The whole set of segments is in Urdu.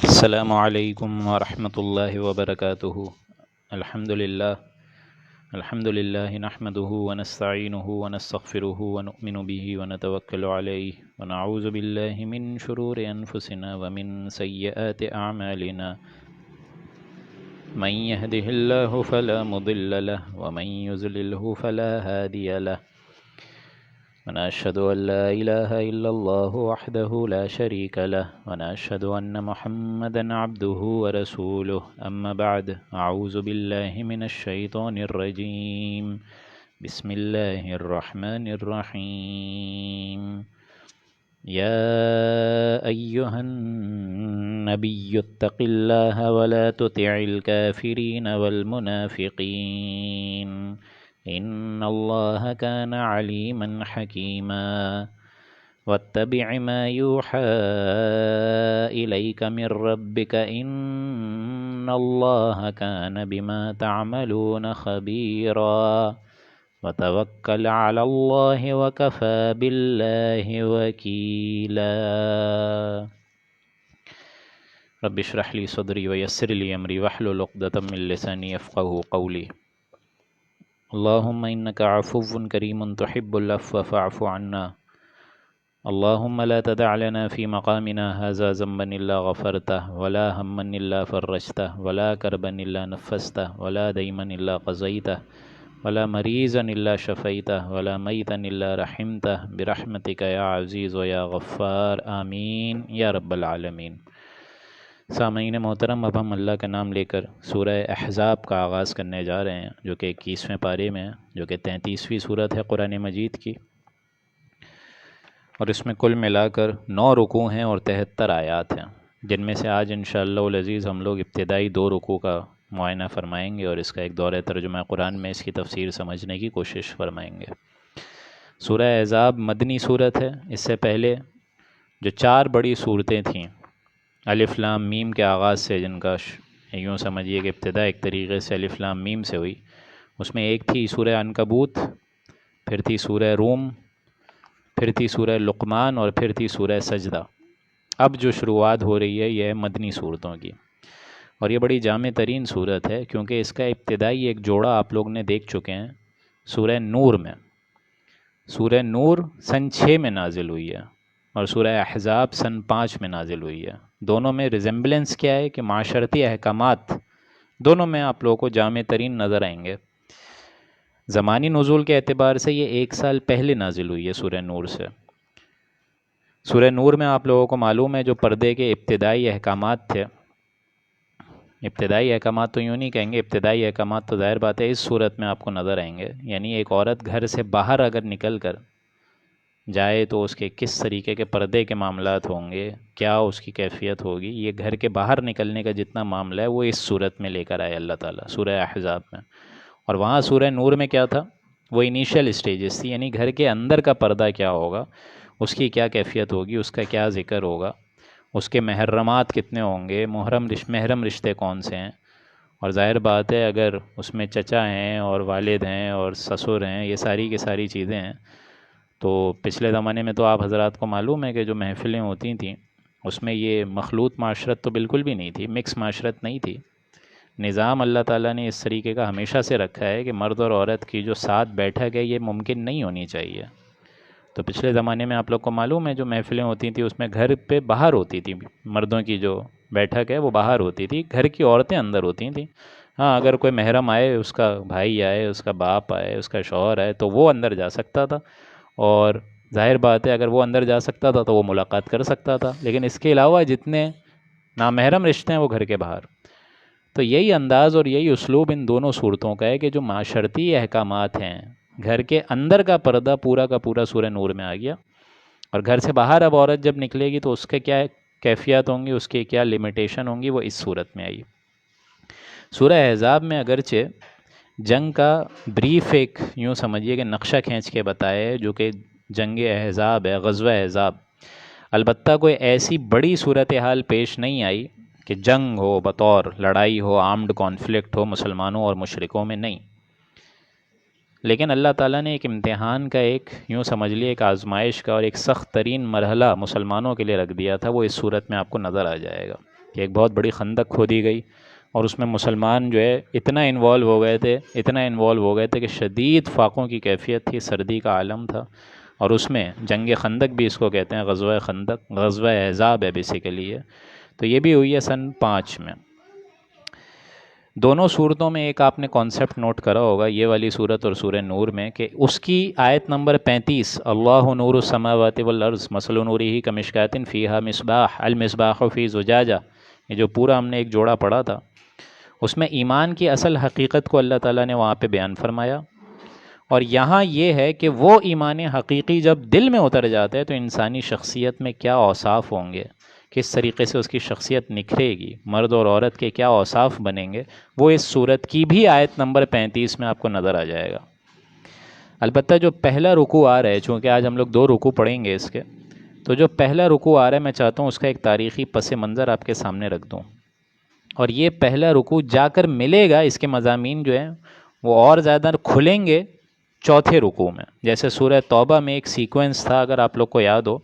السلام علیکم ورحمۃ اللہ وبرکاتہ۔ الحمد للہ نحمده ونستعینه ونستغفره ونؤمن به ونتوکل علیہ ونعوذ باللہ من شرور انفسنا ومن سیئات اعمالنا، من يهده اللہ فلا مضل له ومن يضلله فلا هادی له، ونشهد أن لا إله إلا الله وحده لا شريك له، ونشهد أن محمدا عبده ورسوله، أما بعد، أعوذ بالله من الشيطان الرجيم، بسم الله الرحمن الرحيم، يا أيها النبي اتق الله ولا تطع الكافرين والمنافقين، إن الله كان عليما حكيما، واتبع ما يوحى إليك من ربك إن الله كان بما تعملون خبيرا، وتوكل على الله وكفى بالله وكيلا، رب اشرح لي صدري ويسر لي أمري واحلل عقدة من لساني يفقهوا قولي، اللهم إنك عفو كريم تحب العفو فاعف عنا، اللهم لا تدع لنا في مقامنا هذا ذنبا إلا غفرته، ولا هما إلا فرجته، ولا كربا إلا نفسته، ولا ديما إلا قضيته، ولا مريضا إلا شفيته، ولا ميتا إلا رحمته، برحمتك يا عزيز ويا غفار، آمين يا رب العالمين۔ سامعین محترم، اب ہم اللہ کا نام لے کر سورہ احزاب کا آغاز کرنے جا رہے ہیں، جو کہ 21ویں پارے میں ہے، جو کہ 33ویں صورت ہے قرآن مجید کی، اور اس میں کل ملا کر 9 رکوع ہیں اور 73 آیات ہیں، جن میں سے آج انشاءاللہ العزیز ہم لوگ ابتدائی 2 رکوع کا معائنہ فرمائیں گے اور اس کا ایک دورہ ترجمہ قرآن میں اس کی تفسیر سمجھنے کی کوشش فرمائیں گے۔ سورہ احزاب مدنی صورت ہے۔ اس سے پہلے جو 4 بڑی صورتیں تھیں الف لام میم کے آغاز سے، جن کا یوں سمجھیے کہ ابتدا ایک طریقے سے الف لام میم سے ہوئی، اس میں ایک تھی سورہ عنکبوت، پھر تھی سورہ روم، پھر تھی سورہ لقمان، اور پھر تھی سورہ سجدہ۔ اب جو شروعات ہو رہی ہے یہ ہے مدنی صورتوں کی، اور یہ بڑی جامع ترین صورت ہے کیونکہ اس کا ابتدائی ایک جوڑا آپ لوگ نے دیکھ چکے ہیں سورہ نور میں۔ سورہ نور سن 6 میں نازل ہوئی ہے اور سورہ احزاب سن 5 میں نازل ہوئی ہے۔ دونوں میں ریزمبلنس کیا ہے کہ معاشرتی احکامات دونوں میں آپ لوگوں کو جامع ترین نظر آئیں گے۔ زمانی نزول کے اعتبار سے یہ 1 سال پہلے نازل ہوئی ہے سورہ نور سے۔ سورہ نور میں آپ لوگوں کو معلوم ہے جو پردے کے ابتدائی احکامات تھے، ابتدائی احکامات تو یوں نہیں کہیں گے، ابتدائی احکامات تو ظاہر بات ہے اس صورت میں آپ کو نظر آئیں گے، یعنی ایک عورت گھر سے باہر اگر نکل کر جائے تو اس کے کس طریقے کے پردے کے معاملات ہوں گے، کیا اس کی کیفیت ہوگی، یہ گھر کے باہر نکلنے کا جتنا معاملہ ہے وہ اس صورت میں لے کر آئے اللہ تعالیٰ سورہ احزاب میں۔ اور وہاں سورہ نور میں کیا تھا، وہ انیشیل اسٹیجز تھی، یعنی گھر کے اندر کا پردہ کیا ہوگا، اس کی کیا کیفیت ہوگی، اس کا کیا ذکر ہوگا، اس کے محرمات کتنے ہوں گے، محرم رشتے کون سے ہیں، اور ظاہر بات ہے اگر اس میں چچا ہیں اور والد ہیں اور سسر ہیں، یہ ساری کی ساری چیزیں ہیں، تو پچھلے زمانے میں تو آپ حضرات کو معلوم ہے کہ جو محفلیں ہوتی تھیں اس میں یہ مخلوط معاشرت تو بالکل بھی نہیں تھی، مکس معاشرت نہیں تھی۔ نظام اللہ تعالیٰ نے اس طریقے کا ہمیشہ سے رکھا ہے کہ مرد اور عورت کی جو ساتھ بیٹھک ہے یہ ممکن نہیں ہونی چاہیے۔ تو پچھلے زمانے میں آپ لوگ کو معلوم ہے جو محفلیں ہوتی تھیں اس میں گھر پہ باہر ہوتی تھی، مردوں کی جو بیٹھک ہے وہ باہر ہوتی تھی، گھر کی عورتیں اندر ہوتی تھیں۔ ہاں اگر کوئی محرم آئے، اس کا بھائی آئے، اس کا باپ آئے، اس کا شوہر آئے تو وہ اندر جا سکتا تھا، اور ظاہر بات ہے اگر وہ اندر جا سکتا تھا تو وہ ملاقات کر سکتا تھا، لیکن اس کے علاوہ جتنے نامحرم رشتے ہیں وہ گھر کے باہر۔ تو یہی انداز اور یہی اسلوب ان دونوں صورتوں کا ہے کہ جو معاشرتی احکامات ہیں، گھر کے اندر کا پردہ پورا کا پورا سورہ نور میں آ گیا، اور گھر سے باہر اب عورت جب نکلے گی تو اس کے کیا کیفیت ہوں گی، اس کی کیا لمیٹیشن ہوں گی، وہ اس صورت میں آئی۔ سورہ احزاب میں اگرچہ جنگ کا بریف ایک یوں سمجھیے کہ نقشہ کھینچ کے بتایا ہے جو کہ جنگ احزاب ہے، غزوہ احزاب، البتہ کوئی ایسی بڑی صورتحال پیش نہیں آئی کہ جنگ ہو، بطور لڑائی ہو، آرمڈ کانفلکٹ ہو مسلمانوں اور مشرکوں میں، نہیں، لیکن اللہ تعالیٰ نے ایک امتحان کا، ایک یوں سمجھ لیے ایک آزمائش کا اور ایک سخت ترین مرحلہ مسلمانوں کے لیے رکھ دیا تھا، وہ اس صورت میں آپ کو نظر آ جائے گا۔ کہ ایک بہت بڑی خندق کھودی گئی اور اس میں مسلمان جو ہے اتنا انوالو ہو گئے تھے کہ شدید فاقوں کی کیفیت تھی، سردی کا عالم تھا، اور اس میں جنگ خندق بھی اس کو کہتے ہیں، غزوہ خندق، غزوہ احزاب ہے بیسیکلی یہ. تو یہ بھی ہوئی ہے سن 5 میں. دونوں صورتوں میں ایک آپ نے کانسیپٹ نوٹ کرا ہوگا، یہ والی صورت اور سورہ نور میں، کہ اس کی آیت نمبر 35 اللہ نور السماوات والارض مثل نورہ کمشکات فیہا مصباح المصباح فی زجاجہ، یہ جو پورا ہم نے ایک جوڑا پڑھا تھا، اس میں ایمان کی اصل حقیقت کو اللہ تعالیٰ نے وہاں پہ بیان فرمایا. اور یہاں یہ ہے کہ وہ ایمان حقیقی جب دل میں اتر جاتا ہے تو انسانی شخصیت میں کیا اوصاف ہوں گے، کس طریقے سے اس کی شخصیت نکھرے گی، مرد اور عورت کے کیا اوصاف بنیں گے، وہ اس صورت کی بھی آیت نمبر 35 میں آپ کو نظر آ جائے گا. البتہ جو پہلا رکوع آ رہا ہے، چونکہ آج ہم لوگ 2 رکوع پڑھیں گے اس کے، تو جو پہلا رکوع آ رہا ہے میں چاہتا ہوں اس کا ایک تاریخی پس منظر آپ کے سامنے رکھ دوں. اور یہ پہلا رکوع جا کر ملے گا، اس کے مضامین جو ہیں وہ اور زیادہ کھلیں گے چوتھے رکوع میں. جیسے سورہ توبہ میں ایک سیکوینس تھا، اگر آپ لوگ کو یاد ہو،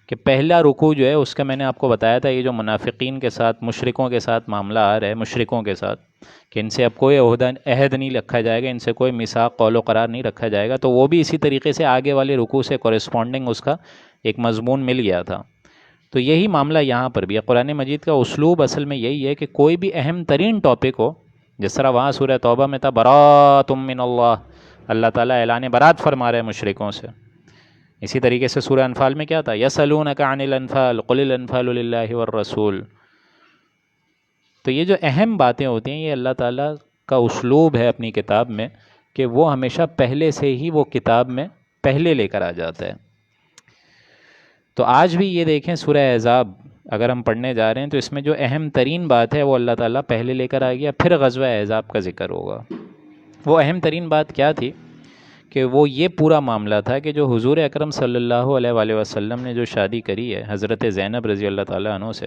کہ پہلا رکوع جو ہے اس کا میں نے آپ کو بتایا تھا، یہ جو منافقین کے ساتھ، مشرکوں کے ساتھ معاملہ آ رہا ہے، مشرکوں کے ساتھ، کہ ان سے اب کوئی عہد نہیں رکھا جائے گا، ان سے کوئی میثاق قول و قرار نہیں رکھا جائے گا، تو وہ بھی اسی طریقے سے آگے والے رکوع سے کورسپونڈنگ اس کا ایک مضمون مل گیا تھا. تو یہی معاملہ یہاں پر بھی ہے. قرآن مجید کا اسلوب اصل میں یہی ہے کہ کوئی بھی اہم ترین ٹاپک ہو، جس طرح وہاں سورہ توبہ میں تھا براۃ من اللہ، اللہ تعالیٰ اعلان برات فرما رہے ہیں مشرکوں سے. اسی طریقے سے سورہ انفال میں کیا تھا، یسألونک عن الانفال قل الانفال للہ والرسول. تو یہ جو اہم باتیں ہوتی ہیں، یہ اللہ تعالیٰ کا اسلوب ہے اپنی کتاب میں کہ وہ ہمیشہ پہلے سے ہی وہ کتاب میں پہلے لے کر آ جاتا ہے. تو آج بھی یہ دیکھیں سورہ احزاب اگر ہم پڑھنے جا رہے ہیں تو اس میں جو اہم ترین بات ہے وہ اللہ تعالیٰ پہلے لے کر آ گیا، پھر غزوہ احزاب کا ذکر ہوگا. وہ اہم ترین بات کیا تھی کہ وہ یہ پورا معاملہ تھا کہ جو حضور اکرم صلی اللہ علیہ وآلہ وسلم نے جو شادی کری ہے حضرت زینب رضی اللہ تعالیٰ عنہ سے،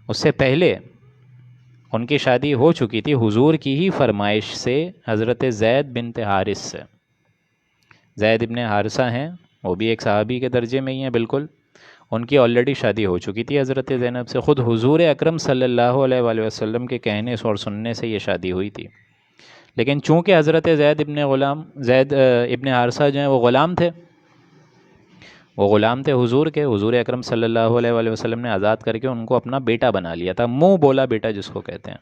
اس سے پہلے ان کی شادی ہو چکی تھی حضور کی ہی فرمائش سے حضرت زید بنت حارث سے. زید ابن حارثہ ہیں، وہ بھی ایک صحابی کے درجے میں ہی ہیں بالکل. ان کی آلریڈی شادی ہو چکی تھی حضرت زینب سے. خود حضور اکرم صلی اللہ علیہ وآلہ وسلم کے کہنے اور سننے سے یہ شادی ہوئی تھی. لیکن چونکہ حضرت زید ابن حارثہ جو ہیں وہ غلام تھے حضور کے، حضور اکرم صلی اللہ علیہ وآلہ وسلم نے آزاد کر کے ان کو اپنا بیٹا بنا لیا تھا، منہ بولا بیٹا جس کو کہتے ہیں.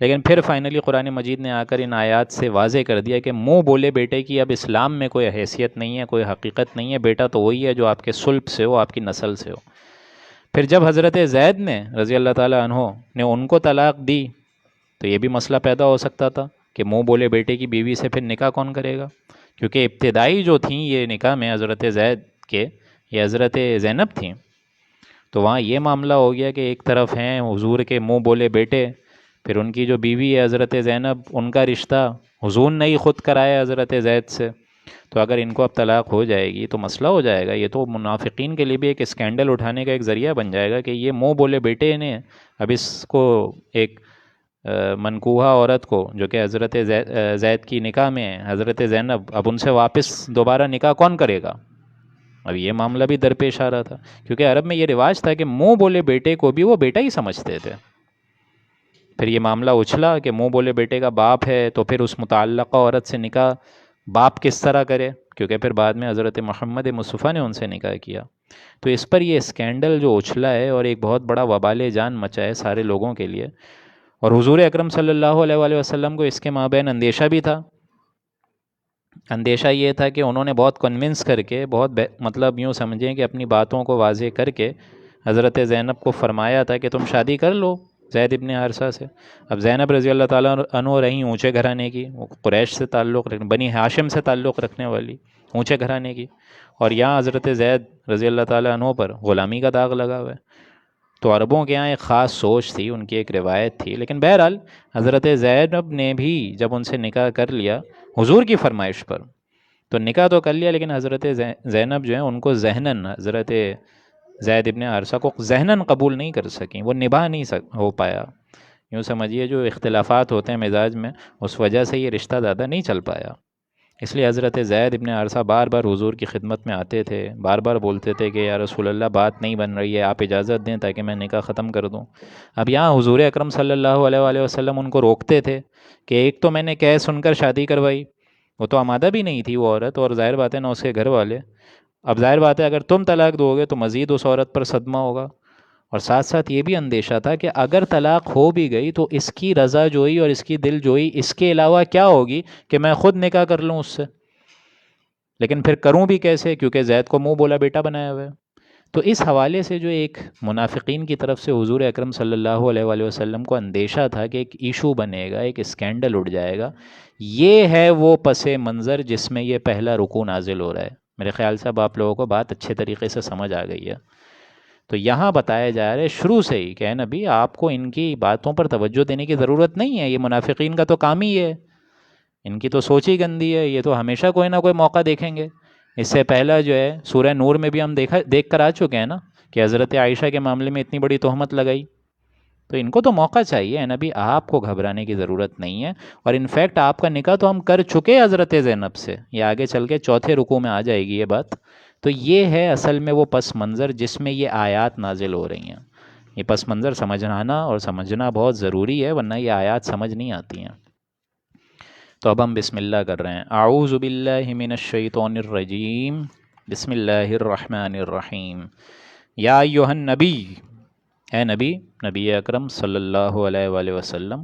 لیکن پھر فائنلی قرآن مجید نے آ کر ان آیات سے واضح کر دیا کہ منہ بولے بیٹے کی اب اسلام میں کوئی حیثیت نہیں ہے، کوئی حقیقت نہیں ہے. بیٹا تو وہی ہے جو آپ کے صلب سے ہو، آپ کی نسل سے ہو. پھر جب حضرت زید نے رضی اللہ تعالیٰ عنہ نے ان کو طلاق دی تو یہ بھی مسئلہ پیدا ہو سکتا تھا کہ منہ بولے بیٹے کی بیوی سے پھر نکاح کون کرے گا، کیونکہ ابتدائی جو تھیں یہ نکاح میں حضرت زید کے، یہ حضرت زینب تھیں. تو وہاں یہ معاملہ ہو گیا کہ ایک طرف ہیں حضور کے منہ بولے بیٹے، پھر ان کی جو بیوی ہے حضرت زینب، ان کا رشتہ حضور نے ہی خود کرایا حضرت زید سے. تو اگر ان کو اب طلاق ہو جائے گی تو مسئلہ ہو جائے گا. یہ تو منافقین کے لیے بھی ایک اسکینڈل اٹھانے کا ایک ذریعہ بن جائے گا کہ یہ منہ بولے بیٹے نے اب اس کو ایک منکوحہ عورت کو جو کہ حضرت زید کی نکاح میں ہے، حضرت زینب، اب ان سے واپس دوبارہ نکاح کون کرے گا. اب یہ معاملہ بھی درپیش آ رہا تھا، کیونکہ عرب میں یہ رواج تھا کہ منہ بولے بیٹے کو بھی وہ بیٹا ہی سمجھتے تھے. پھر یہ معاملہ اچھلا کہ منہ بولے بیٹے کا باپ ہے تو پھر اس متعلقہ عورت سے نکاح باپ کس طرح کرے، کیونکہ پھر بعد میں حضرت محمد مصطفیٰ نے ان سے نکاح کیا. تو اس پر یہ اسکینڈل جو اچھلا ہے اور ایک بہت بڑا وبال جان مچا ہے سارے لوگوں کے لیے. اور حضور اکرم صلی اللہ علیہ وآلہ وسلم کو اس کے مابین اندیشہ بھی تھا. اندیشہ یہ تھا کہ انہوں نے بہت کنونس کر کے، بہت مطلب یوں سمجھیں کہ اپنی باتوں کو واضح کر کے حضرت زینب کو فرمایا تھا کہ تم شادی کر لو زید ابن حارثہ سے. اب زینب رضی اللہ تعالیٰ عنہ رہیں اونچے گھرانے کی، وہ قریش سے تعلق رکھنے، بنی ہاشم سے تعلق رکھنے والی اونچے گھرانے کی، اور یہاں حضرت زید رضی اللہ تعالیٰ عنہ پر غلامی کا داغ لگا ہوا ہے. تو عربوں کے یہاں ایک خاص سوچ تھی، ان کی ایک روایت تھی. لیکن بہرحال حضرت زینب نے بھی جب ان سے نکاح کر لیا حضور کی فرمائش پر، تو نکاح تو کر لیا، لیکن حضرت زینب جو ہیں ان کو ذہناً، حضرت زید ابن حارثہ کو ذہناً قبول نہیں کر سکیں، وہ نبھا نہیں ہو پایا. یوں سمجھیے جو اختلافات ہوتے ہیں مزاج میں، اس وجہ سے یہ رشتہ زیادہ نہیں چل پایا. اس لیے حضرت زید ابن حارثہ بار بار حضور کی خدمت میں آتے تھے، بار بار بولتے تھے کہ یا رسول اللہ بات نہیں بن رہی ہے، آپ اجازت دیں تاکہ میں نکاح ختم کر دوں۔ اب یہاں حضور اکرم صلی اللہ علیہ وآلہ وسلم ان کو روکتے تھے کہ ایک تو میں نے کہہ سن کر شادی کروائی، وہ تو آمادہ بھی نہیں تھی وہ عورت، اور ظاہر بات ہے نہ اس کے گھر والے، اب ظاہر بات ہے اگر تم طلاق دو گے تو مزید اس عورت پر صدمہ ہوگا، اور ساتھ ساتھ یہ بھی اندیشہ تھا کہ اگر طلاق ہو بھی گئی تو اس کی رضا جوئی اور اس کی دل جوئی اس کے علاوہ کیا ہوگی کہ میں خود نکاح کر لوں اس سے، لیکن پھر کروں بھی کیسے، کیونکہ زید کو منہ بولا بیٹا بنایا ہوا ہے۔ تو اس حوالے سے جو ایک منافقین کی طرف سے حضور اکرم صلی اللہ علیہ وآلہ وسلم کو اندیشہ تھا کہ ایک ایشو بنے گا، ایک اسکینڈل اٹھ جائے گا، یہ ہے وہ پس منظر جس میں یہ پہلا رکوع نازل ہو رہا ہے۔ میرے خیال سے اب آپ لوگوں کو بات اچھے طریقے سے سمجھ آ گئی ہے۔ تو یہاں بتایا جا رہا ہے شروع سے ہی کہ اے نبی آپ کو ان کی باتوں پر توجہ دینے کی ضرورت نہیں ہے، یہ منافقین کا تو کام ہی ہے، ان کی تو سوچ ہی گندی ہے، یہ تو ہمیشہ کوئی نہ کوئی موقع دیکھیں گے۔ اس سے پہلا جو ہے سورہ نور میں بھی ہم دیکھ کر آ چکے ہیں نا کہ حضرت عائشہ کے معاملے میں اتنی بڑی تہمت لگائی، تو ان کو تو موقع چاہیے۔ اے نبی آپ کو گھبرانے کی ضرورت نہیں ہے، اور انفیکٹ آپ کا نکاح تو ہم کر چکے حضرت زینب سے، یہ آگے چل کے چوتھے رکوع میں آ جائے گی یہ بات۔ تو یہ ہے اصل میں وہ پس منظر جس میں یہ آیات نازل ہو رہی ہیں۔ یہ پس منظر سمجھانا اور سمجھنا بہت ضروری ہے، ورنہ یہ آیات سمجھ نہیں آتی ہیں۔ تو اب ہم بسم اللہ کر رہے ہیں۔ اعوذ باللہ من الشیطان الرجیم، بسم اللہ الرحمن الرحیم۔ یا ایہا النبی، اے نبی، نبی اکرم صلی اللہ علیہ وآلہ وسلم،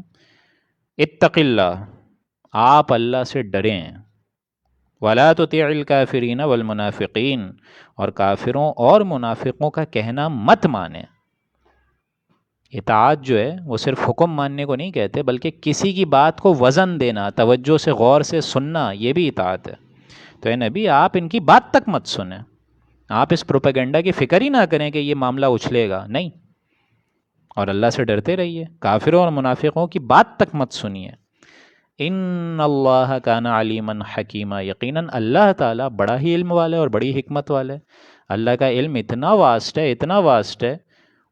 اتق اللہ، آپ اللہ سے ڈریں، ولا تطع الکافرین والمنافقین، اور کافروں اور منافقوں کا کہنا مت مانیں۔ اطاعت جو ہے وہ صرف حکم ماننے کو نہیں کہتے، بلکہ کسی کی بات کو وزن دینا، توجہ سے غور سے سننا، یہ بھی اطاعت ہے۔ تو اے نبی آپ ان کی بات تک مت سنیں، آپ اس پروپیگنڈا کی فکر ہی نہ کریں کہ یہ معاملہ اچھلے گا، نہیں، اور اللہ سے ڈرتے رہیے، کافروں اور منافقوں کی بات تک مت سنیے۔ ان اللہ کان علیما حکیما، یقیناً اللہ تعالیٰ بڑا ہی علم والا ہے اور بڑی حکمت والا ہے۔ اللہ کا علم اتنا واسٹ ہے، اتنا واسٹ ہے،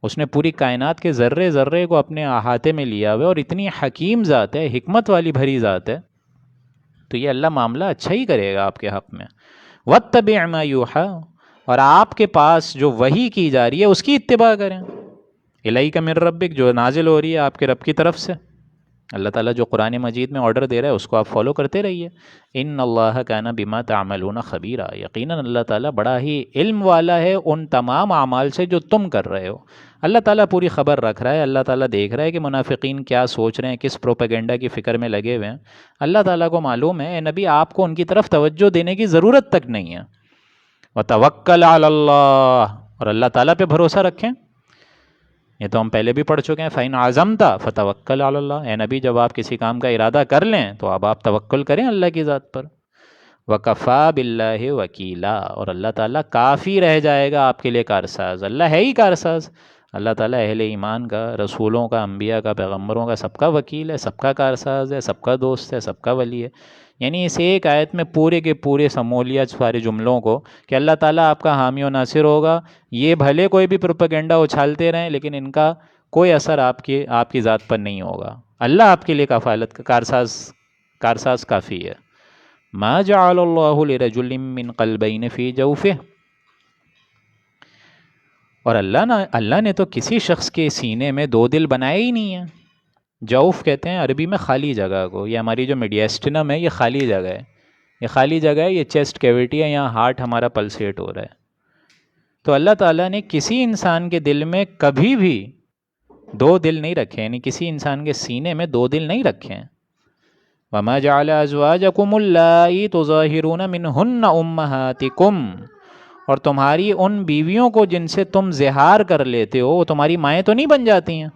اس نے پوری کائنات کے ذرے ذرے کو اپنے احاطے میں لیا ہوا ہے، اور اتنی حکیم ذات ہے، حکمت والی بھری ذات ہے، تو یہ اللہ معاملہ اچھا ہی کرے گا آپ کے حق میں۔ واتبع ما یوحی، اور آپ کے پاس جو وحی کی جا رہی ہے اس کی اتباع کریں، الیک من ربک، جو نازل ہو رہی ہے آپ کے رب کی طرف سے، اللہ تعالیٰ جو قرآن مجید میں آرڈر دے رہا ہے اس کو آپ فالو کرتے رہیے۔ ان اللہ کان بما تعملون خبیرا، یقیناً اللہ تعالیٰ بڑا ہی علم والا ہے ان تمام اعمال سے جو تم کر رہے ہو۔ اللہ تعالیٰ پوری خبر رکھ رہا ہے، اللہ تعالیٰ دیکھ رہا ہے کہ منافقین کیا سوچ رہے ہیں، کس پروپیگنڈا کی فکر میں لگے ہوئے ہیں، اللہ تعالیٰ کو معلوم ہے۔ اے نبی آپ کو ان کی طرف توجہ دینے کی ضرورت تک نہیں ہے۔ وتوکل علی اللہ، اور اللہ تعالیٰ پہ بھروسہ رکھیں، یہ تو ہم پہلے بھی پڑھ چکے ہیں، فَإِنْ عَزَمْتَ فَتَوَكَّلْ عَلَى اللَّهِ، اے نبی جب آپ کسی کام کا ارادہ کر لیں تو اب آپ توکل کریں اللہ کی ذات پر۔ وَكَفَى بِاللَّهِ وَكِيلًا، اور اللہ تعالیٰ کافی رہ جائے گا آپ کے لیے کارساز، اللہ ہے ہی کارساز، اللہ تعالیٰ اہل ایمان کا، رسولوں کا، انبیاء کا، پیغمبروں کا، سب کا وکیل ہے، سب کا کارساز ہے، سب کا دوست ہے، سب کا ولی ہے۔ یعنی اس ایک آیت میں پورے کے پورے سمولیہ سارے جملوں کو کہ اللہ تعالیٰ آپ کا حامی و ناصر ہوگا، یہ بھلے کوئی بھی پروپیگنڈا اچھالتے رہیں لیکن ان کا کوئی اثر آپ کی ذات پر نہیں ہوگا، اللہ آپ کے لیے کفالت کا کارساز کافی ہے۔ ما جعل اللہ لرجل من قلبین فی جوفہ، اور اللہ نے تو کسی شخص کے سینے میں دو دل بنائے ہی نہیں ہیں۔ جوف کہتے ہیں عربی میں خالی جگہ کو، یہ ہماری جو میڈیاسٹنم ہے یہ خالی جگہ ہے، یہ خالی جگہ ہے، یہ چیسٹ کیویٹی ہے، یہاں ہارٹ ہمارا پلسیٹ ہو رہا ہے۔ تو اللہ تعالیٰ نے کسی انسان کے دل میں کبھی بھی دو دل نہیں رکھے، یعنی کسی انسان کے سینے میں دو دل نہیں رکھے ہیں۔ وَمَا جَعَلَ أَزْوَاجَكُمُ اللَّائِي تُظَاهِرُونَ مِنْهُنَّ أُمَّهَاتِكُمْ، اور تمہاری ان بیویوں کو جن سے تم زہار کر لیتے ہو وہ تمہاری مائیں تو نہیں بن جاتی ہیں؟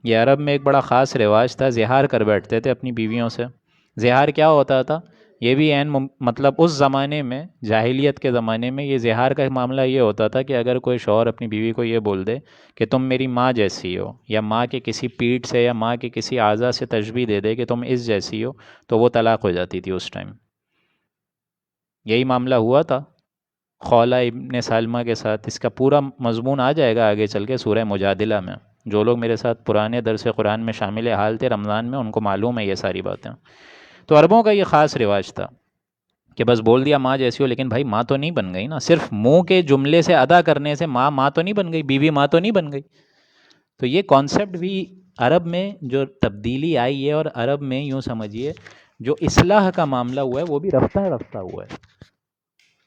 یہ عرب میں ایک بڑا خاص رواج تھا، زہار کر بیٹھتے تھے اپنی بیویوں سے۔ زہار کیا ہوتا تھا؟ یہ بھی مطلب اس زمانے میں، جاہلیت کے زمانے میں، یہ زہار کا معاملہ یہ ہوتا تھا کہ اگر کوئی شوہر اپنی بیوی کو یہ بول دے کہ تم میری ماں جیسی ہو، یا ماں کے کسی پیٹھ سے یا ماں کے کسی اعضاء سے تشبیہ دے دے کہ تم اس جیسی ہو، تو وہ طلاق ہو جاتی تھی اس ٹائم۔ یہی معاملہ ہوا تھا خولہ ابن سالمہ کے ساتھ، اس کا پورا مضمون آ جائے گا آگے چل کے سورہ مجادلہ میں۔ جو لوگ میرے ساتھ پرانے درس قرآن میں شامل حال تھے رمضان میں ان کو معلوم ہے یہ ساری باتیں۔ تو عربوں کا یہ خاص رواج تھا کہ بس بول دیا ماں جیسی ہو، لیکن بھائی ماں تو نہیں بن گئی نا، صرف منہ کے جملے سے ادا کرنے سے ماں تو نہیں بن گئی، بیوی ماں تو نہیں بن گئی. تو یہ کانسیپٹ بھی عرب میں جو تبدیلی آئی ہے، اور عرب میں یوں سمجھیے جو اصلاح کا معاملہ ہوا ہے وہ بھی رفتہ رفتہ ہوا ہے،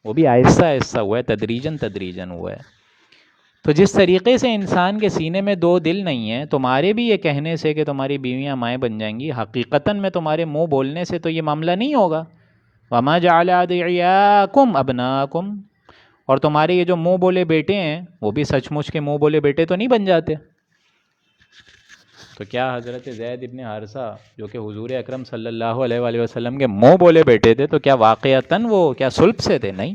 وہ بھی آہستہ آہستہ ہوا ہے، تدریجاً تدریجاً ہوا ہے. تو جس طریقے سے انسان کے سینے میں دو دل نہیں ہیں، تمہارے بھی یہ کہنے سے کہ تمہاری بیویاں مائیں بن جائیں گی، حقیقتاً میں تمہارے منہ بولنے سے تو یہ معاملہ نہیں ہوگا. وَمَا جَعَلَ أَدْعِيَاءَكُمْ أَبْنَاءَكُمْ، اور تمہارے یہ جو منہ بولے بیٹے ہیں وہ بھی سچ مچ کے منہ بولے بیٹے تو نہیں بن جاتے. تو کیا حضرت زید ابن حارثہ جو کہ حضور اکرم صلی اللہ علیہ وآلہ وسلم کے منہ بولے بیٹے تھے تو کیا واقعتاً وہ کیا صلب سے تھے؟ نہیں.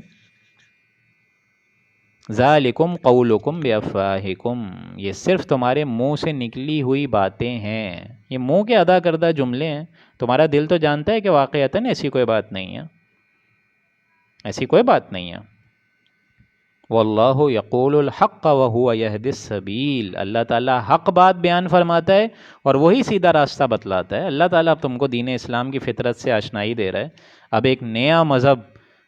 ذالکم قولکم بافواہکم، یہ صرف تمہارے منہ سے نکلی ہوئی باتیں ہیں، یہ منہ کے ادا کردہ جملے ہیں. تمہارا دل تو جانتا ہے کہ واقعتاً ایسی کوئی بات نہیں ہے، ایسی کوئی بات نہیں ہے. واللہ یقول الحق وہو یہدی السبیل، اللہ تعالیٰ حق بات بیان فرماتا ہے اور وہی سیدھا راستہ بتلاتا ہے. اللہ تعالیٰ اب تم کو دین اسلام کی فطرت سے آشنائی دے رہا ہے. اب ایک نیا مذہب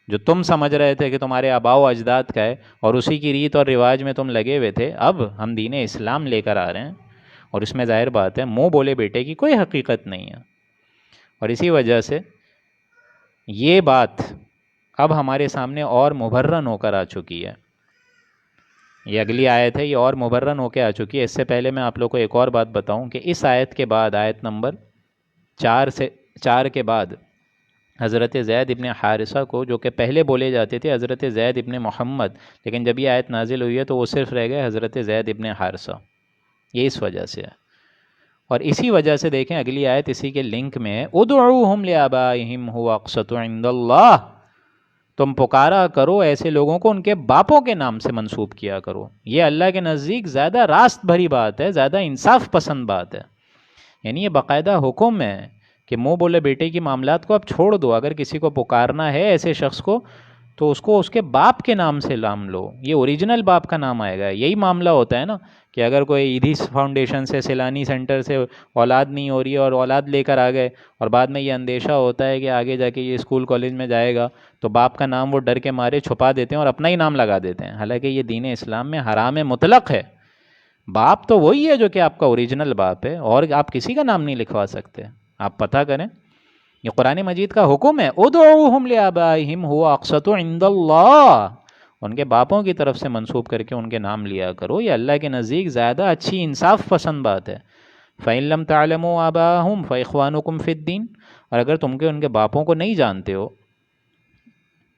جو تم سمجھ رہے تھے کہ تمہارے آباء و اجداد کا ہے اور اسی کی ریت اور رواج میں تم لگے ہوئے تھے، اب ہم دین اسلام لے کر آ رہے ہیں، اور اس میں ظاہر بات ہے منہ بولے بیٹے کی کوئی حقیقت نہیں ہے. اور اسی وجہ سے یہ بات اب ہمارے سامنے اور مبرہن ہو کر آ چکی ہے. یہ اگلی آیت ہے، یہ اور مبرہن ہو کے آ چکی ہے. اس سے پہلے میں آپ لوگ کو ایک اور بات بتاؤں کہ اس آیت کے بعد، آیت نمبر 4 کے بعد، حضرت زید ابن حارثہ کو، جو کہ پہلے بولے جاتے تھے حضرت زید ابن محمد، لیکن جب یہ آیت نازل ہوئی ہے تو وہ صرف رہ گئے حضرت زید ابن حارثہ. یہ اس وجہ سے ہے. اور اسی وجہ سے دیکھیں اگلی آیت اسی کے لنک میں ہے، ادعوہم لآبائہم هو اقسط عند اللہ، تم پکارا کرو ایسے لوگوں کو ان کے باپوں کے نام سے منسوب کیا کرو. یہ اللہ کے نزدیک زیادہ راست بھری بات ہے، زیادہ انصاف پسند بات ہے. یعنی یہ باقاعدہ حکم ہے کہ منہ بولے بیٹے کی معاملات کو اب چھوڑ دو. اگر کسی کو پکارنا ہے ایسے شخص کو تو اس کو اس کے باپ کے نام سے نام لو، یہ اوریجنل باپ کا نام آئے گا. یہی معاملہ ہوتا ہے نا کہ اگر کوئی ایدھیس فاؤنڈیشن سے، سیلانی سینٹر سے اولاد نہیں ہو رہی ہے اور اولاد لے کر آ گئے، اور بعد میں یہ اندیشہ ہوتا ہے کہ آگے جا کے یہ اسکول کالج میں جائے گا تو باپ کا نام وہ ڈر کے مارے چھپا دیتے ہیں اور اپنا ہی نام لگا دیتے ہیں. حالانکہ یہ دین اسلام میں حرام مطلق ہے. باپ تو وہی ہے جو کہ آپ کا اوریجنل باپ ہے، اور آپ کسی کا نام نہیں لکھوا سکتے. آپ پتہ کریں، یہ قرآن مجید کا حکم ہے، ادعوہم لآبائہم هو اقسط عند اللہ، ان کے باپوں کی طرف سے منسوب کر کے ان کے نام لیا کرو. یہ اللہ کے نزدیک زیادہ اچھی انصاف پسند بات ہے. فَإِن لَمْ تَعْلَمُوا آبَاءَهُمْ فَإِخْوَانُكُمْ فِي الدِّينِ، اور اگر تم کے ان کے باپوں کو نہیں جانتے ہو،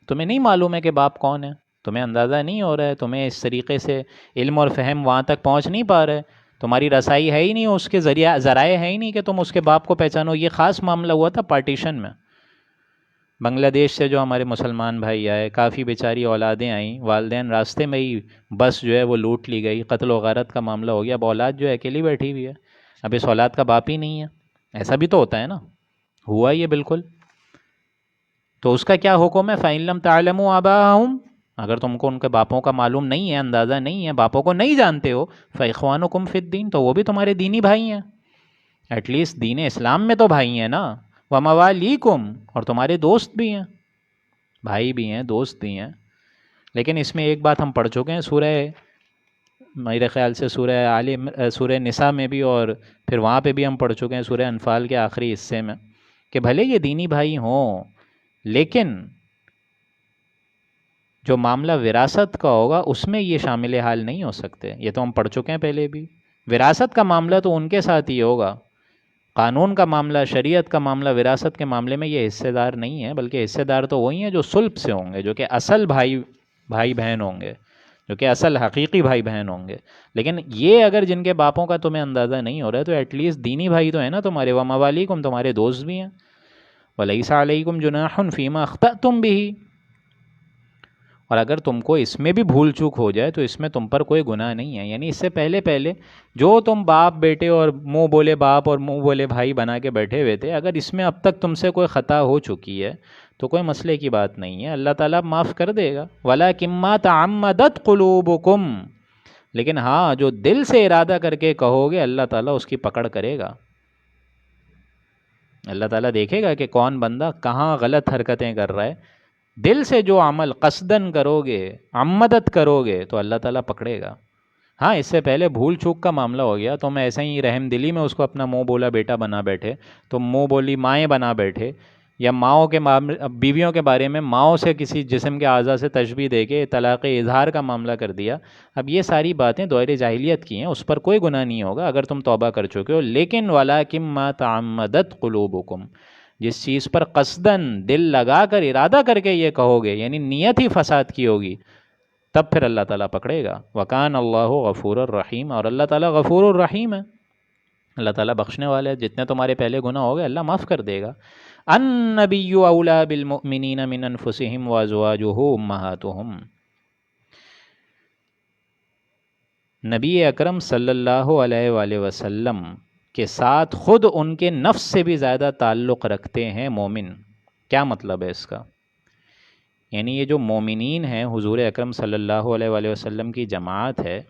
تمہیں نہیں معلوم ہے کہ باپ کون ہے، تمہیں اندازہ نہیں ہو رہا ہے، تمہیں اس طریقے سے علم اور فہم وہاں تک پہنچ نہیں پا رہے، تمہاری رسائی ہے ہی نہیں، اس کے ذرائع ہے ہی نہیں کہ تم اس کے باپ کو پہچانو. یہ خاص معاملہ ہوا تھا پارٹیشن میں. بنگلہ دیش سے جو ہمارے مسلمان بھائی آئے، کافی بیچاری اولادیں آئیں، والدین راستے میں ہی بس جو ہے وہ لوٹ لی گئی، قتل و غارت کا معاملہ ہو گیا. اب اولاد جو ہے اکیلی بیٹھی ہوئی ہے، اب اس اولاد کا باپ ہی نہیں ہے. ایسا بھی تو ہوتا ہے نا، ہوا یہ بالکل. تو اس کا کیا حکم ہے؟ فَإِن لَمْ تَعْلَمُوا آبَاءَهُمْ، اگر تم کو ان کے باپوں کا معلوم نہیں ہے، اندازہ نہیں ہے، باپوں کو نہیں جانتے ہو، فَإِخْوَانُكُمْ فِي الدِّينِ، تو وہ بھی تمہارے دینی بھائی ہیں. ایٹ لیسٹ دین اسلام میں تو بھائی ہیں نا. وَمَوَالِيكُمْ، اور تمہارے دوست بھی ہیں، بھائی بھی ہیں، دوست بھی ہیں. لیکن اس میں ایک بات ہم پڑھ چکے ہیں سورہ، میرے خیال سے سورہ نساء میں بھی، اور پھر وہاں پہ بھی ہم پڑھ چکے ہیں سورہ انفال کے آخری حصے میں، کہ بھلے یہ دینی بھائی ہوں لیکن جو معاملہ وراثت کا ہوگا اس میں یہ شامل حال نہیں ہو سکتے. یہ تو ہم پڑھ چکے ہیں پہلے بھی. وراثت کا معاملہ تو ان کے ساتھ ہی ہوگا، قانون کا معاملہ، شریعت کا معاملہ، وراثت کے معاملے میں یہ حصے دار نہیں ہے، بلکہ حصے دار تو وہی ہیں جو صلب سے ہوں گے، جو کہ اصل بھائی بہن ہوں گے، جو کہ اصل حقیقی بھائی بہن ہوں گے. لیکن یہ اگر جن کے باپوں کا تمہیں اندازہ نہیں ہو رہا ہے تو ایٹ لیسٹ دینی بھائی تو ہے نا تمہارے. وَمَوَالِيكُمْ، تمہارے دوست بھی ہیں. وَلَيْسَ عَلَيْكُمْ جُنَاحٌ فِيمَا أَخْطَأْتُمْ بِهِ، اور اگر تم کو اس میں بھی بھول چوک ہو جائے تو اس میں تم پر کوئی گناہ نہیں ہے. یعنی اس سے پہلے جو تم باپ بیٹے اور منہ بولے باپ اور منہ بولے بھائی بنا کے بیٹھے ہوئے تھے، اگر اس میں اب تک تم سے کوئی خطا ہو چکی ہے تو کوئی مسئلے کی بات نہیں ہے، اللہ تعالیٰ معاف کر دے گا. وَلَكِن مَّا تَعَمَّدَتْ قُلُوبُكُمْ، لیکن ہاں جو دل سے ارادہ کر کے کہو گے اللہ تعالیٰ اس کی پکڑ کرے گا. اللہ تعالیٰ دیکھے گا کہ کون بندہ کہاں غلط حرکتیں کر رہا ہے. دل سے جو عمل قصدن کرو گے، عمدت کرو گے، تو اللہ تعالیٰ پکڑے گا. ہاں اس سے پہلے بھول چوک کا معاملہ ہو گیا تو میں ایسے ہی رحم دلی میں اس کو اپنا منہ بولا بیٹا بنا بیٹھے، تو منہ بولی مائیں بنا بیٹھے، یا ماؤں کے بیویوں کے بارے میں ماؤں سے کسی جسم کے اعضاء سے تشبیہ دے کے طلاق اظہار کا معاملہ کر دیا. اب یہ ساری باتیں دور جاہلیت کی ہیں، اس پر کوئی گناہ نہیں ہوگا اگر تم توبہ کر چکے ہو. لیکن وَلَٰكِن مَّا تَعَمَّدَتْ قُلُوبُكُمْ، جس چیز پر قصدن دل لگا کر ارادہ کر کے یہ کہو گے، یعنی نیت ہی فساد کی ہوگی، تب پھر اللہ تعالیٰ پکڑے گا. وَكَانَ اللَّهُ غَفُورًا رَحِيمًا، اور اللہ تعالیٰ غفور الرحیم ہے، اللہ تعالیٰ بخشنے والا ہے. جتنے تمہارے پہلے گناہ ہو گئے اللہ معاف کر دے گا. النبی اولیٰ بالمؤمنین من انفسہم وازواجہ امہاتہم، نبی اکرم صلی اللہ علیہ وآلہ وسلم کے ساتھ خود ان کے نفس سے بھی زیادہ تعلق رکھتے ہیں مومن. کیا مطلب ہے اس کا؟ یعنی یہ جو مومنین ہیں، حضور اکرم صلی اللہ علیہ وآلہ وسلم کی جماعت ہے،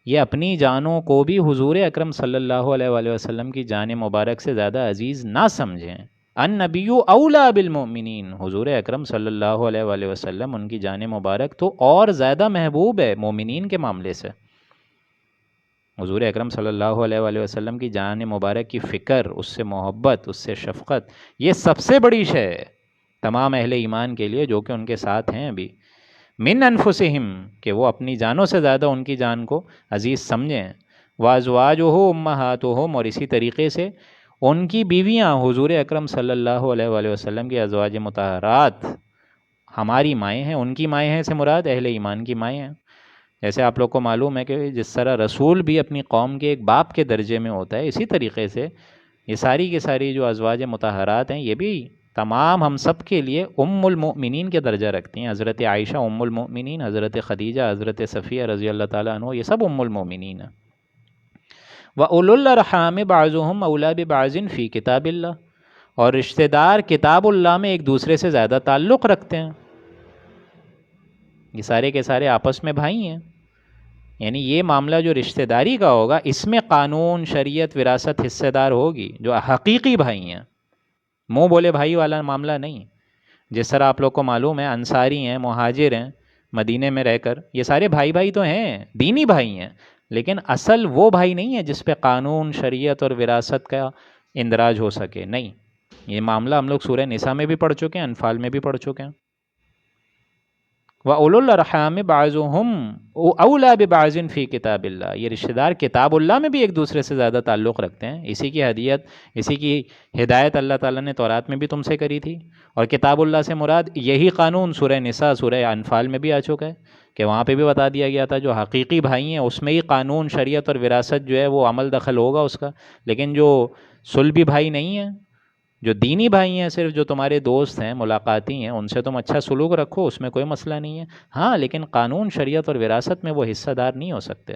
یہ اپنی جانوں کو بھی حضور اکرم صلی اللہ علیہ وآلہ وسلم کی جان مبارک سے زیادہ عزیز نہ سمجھیں. النبی اولیٰ بالمؤمنین، حضور اکرم صلی اللہ علیہ وآلہ وسلم ان کی جان مبارک تو اور زیادہ محبوب ہے مومنین کے معاملے سے. حضور اکرم صلی اللہ علیہ وآلہ وسلم کی جان مبارک کی فکر، اس سے محبت، اس سے شفقت، یہ سب سے بڑی شے ہے تمام اہل ایمان کے لیے جو کہ ان کے ساتھ ہیں ابھی. من انفسہم، کہ وہ اپنی جانوں سے زیادہ ان کی جان کو عزیز سمجھیں. وازواجہ امہاتہم، اور اسی طریقے سے ان کی بیویاں حضور اکرم صلی اللہ علیہ وآلہ وسلم کی ازواج مطہرات ہماری مائیں ہیں. ان کی مائیں ہیں سے مراد اہل ایمان کی مائیں ہیں. جیسے آپ لوگ کو معلوم ہے کہ جس طرح رسول بھی اپنی قوم کے ایک باپ کے درجے میں ہوتا ہے، اسی طریقے سے یہ ساری کی ساری جو ازواج مطہرات ہیں یہ بھی تمام ہم سب کے لیے ام المؤمنین کے درجہ رکھتی ہیں. حضرت عائشہ ام المؤمنین، حضرت خدیجہ، حضرت صفیہ رضی اللہ تعالیٰ عنہ، یہ سب ام المؤمنین ہیں. وَأُولُو الْأَرْحَامِ بَعْضُهُمْ أَوْلَىٰ بِبَعْضٍ فِي کتاب اللہ، اور رشتہ دار کتاب اللہ میں ایک دوسرے سے زیادہ تعلق رکھتے ہیں. یہ سارے کے سارے آپس میں بھائی ہیں. یعنی یہ معاملہ جو رشتہ داری کا ہوگا اس میں قانون، شریعت، وراثت حصہ دار ہوگی جو حقیقی بھائی ہیں، منہ بولے بھائی والا معاملہ نہیں. جس طرح آپ لوگ کو معلوم ہے انصاری ہیں، مہاجر ہیں، مدینے میں رہ کر، یہ سارے بھائی بھائی تو ہیں، دینی بھائی ہیں، لیکن اصل وہ بھائی نہیں ہے جس پہ قانون، شریعت اور وراثت کا اندراج ہو سکے. نہیں، یہ معاملہ ہم لوگ سورہ نساء میں بھی پڑھ چکے ہیں، انفال میں بھی پڑھ چکے ہیں. وَأُولُو الْأَرْحَامِ بَعْضُهُمْ أَوْلَىٰ بِبَعْضٍ فِي کتاب اللہ، یہ رشتہ دار کتاب اللہ میں بھی ایک دوسرے سے زیادہ تعلق رکھتے ہیں. اسی کی ہدیت، اسی کی ہدایت اللہ تعالیٰ نے تورات میں بھی تم سے کری تھی، اور کتاب اللہ سے مراد یہی قانون سورہ نساء، سورہ انفال میں بھی آ چکا ہے کہ وہاں پہ بھی بتا دیا گیا تھا جو حقیقی بھائی ہیں اس میں ہی قانون، شریعت اور وراثت جو ہے وہ عمل دخل ہوگا اس کا. لیکن جو صلبی بھائی نہیں ہیں، جو دینی بھائی ہیں، صرف جو تمہارے دوست ہیں، ملاقاتی ہیں، ان سے تم اچھا سلوک رکھو، اس میں کوئی مسئلہ نہیں ہے. ہاں لیکن قانون، شریعت اور وراثت میں وہ حصہ دار نہیں ہو سکتے.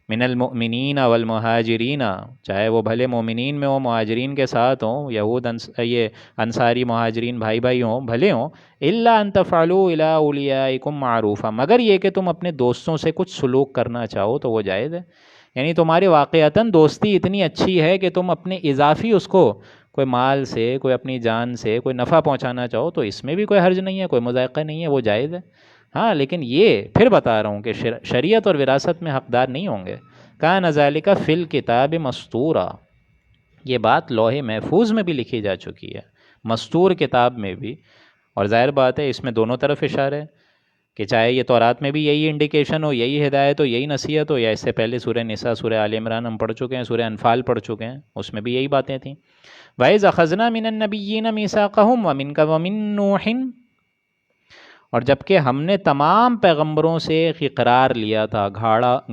من المؤمنین والمہاجرین، چاہے وہ بھلے مومنین میں ہوں، مہاجرین کے ساتھ ہوں، یہود یہ انصاری مہاجرین بھائی بھائی ہوں، بھلے ہوں. الا ان تفعلوا الی اولیاءکم معروفا، مگر یہ کہ تم اپنے دوستوں سے کچھ سلوک کرنا چاہو تو وہ جائز ہے. یعنی تمہاری واقعتاً دوستی اتنی اچھی ہے کہ تم اپنے اضافی اس کو کوئی مال سے، کوئی اپنی جان سے کوئی نفع پہنچانا چاہو تو اس میں بھی کوئی حرج نہیں ہے، کوئی مذائقہ نہیں ہے، وہ جائز ہے. ہاں لیکن یہ پھر بتا رہا ہوں کہ شریعت اور وراثت میں حقدار نہیں ہوں گے. کان ذالک فی الکتاب مستورا، یہ بات لوح محفوظ میں بھی لکھی جا چکی ہے، مستور کتاب میں بھی. اور ظاہر بات ہے اس میں دونوں طرف اشارہ ہے کہ چاہے یہ تورات میں بھی یہی انڈیکیشن ہو، یہی ہدایت ہو، یہی نصیحت ہو، یا اس سے پہلے سورہ نساء، سورہ آل عمران ہم پڑھ چکے ہیں، سورہ انفال پڑھ چکے ہیں، اس میں بھی یہی باتیں تھیں. وَإِذْ أَخَذْنَا مِنَ النَّبِيِّينَ مِيثَاقَهُمْ وَمِنْكَ وَمِن نُوحٍ، اور جبکہ ہم نے تمام پیغمبروں سے ایک اقرار لیا تھا،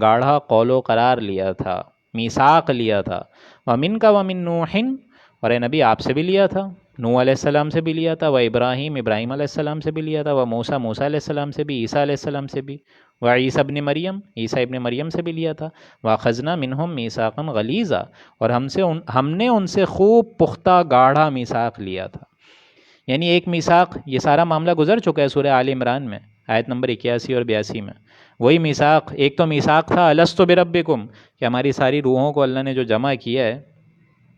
گاڑھا قول و قرار لیا تھا، میثاق لیا تھا. وَمِنْكَ وَمِن نُوحٍ، اور اے نبی آپ سے بھی لیا تھا، نوح علیہ السلام سے بھی لیا تھا، و ابراہیم علیہ السلام سے بھی لیا تھا، و موسیٰ علیہ السلام سے بھی، عیسیٰ علیہ السلام سے بھی، و عیسیٰ ابن مریم سے بھی لیا تھا. وَأَخَذْنَا مِنْهُمْ مِيثَاقًا غَلِيظًا، اور ہم نے ان سے خوب پختہ گاڑھا میثاق لیا تھا. یعنی ایک میثاق، یہ سارا معاملہ گزر چکا ہے سورہ آل عمران میں، آیت نمبر 81 اور 82 میں. وہی میثاق، ایک تو میثاق تھا الستُ بربکم، کہ ہماری ساری روحوں کو اللہ نے جو جمع کیا ہے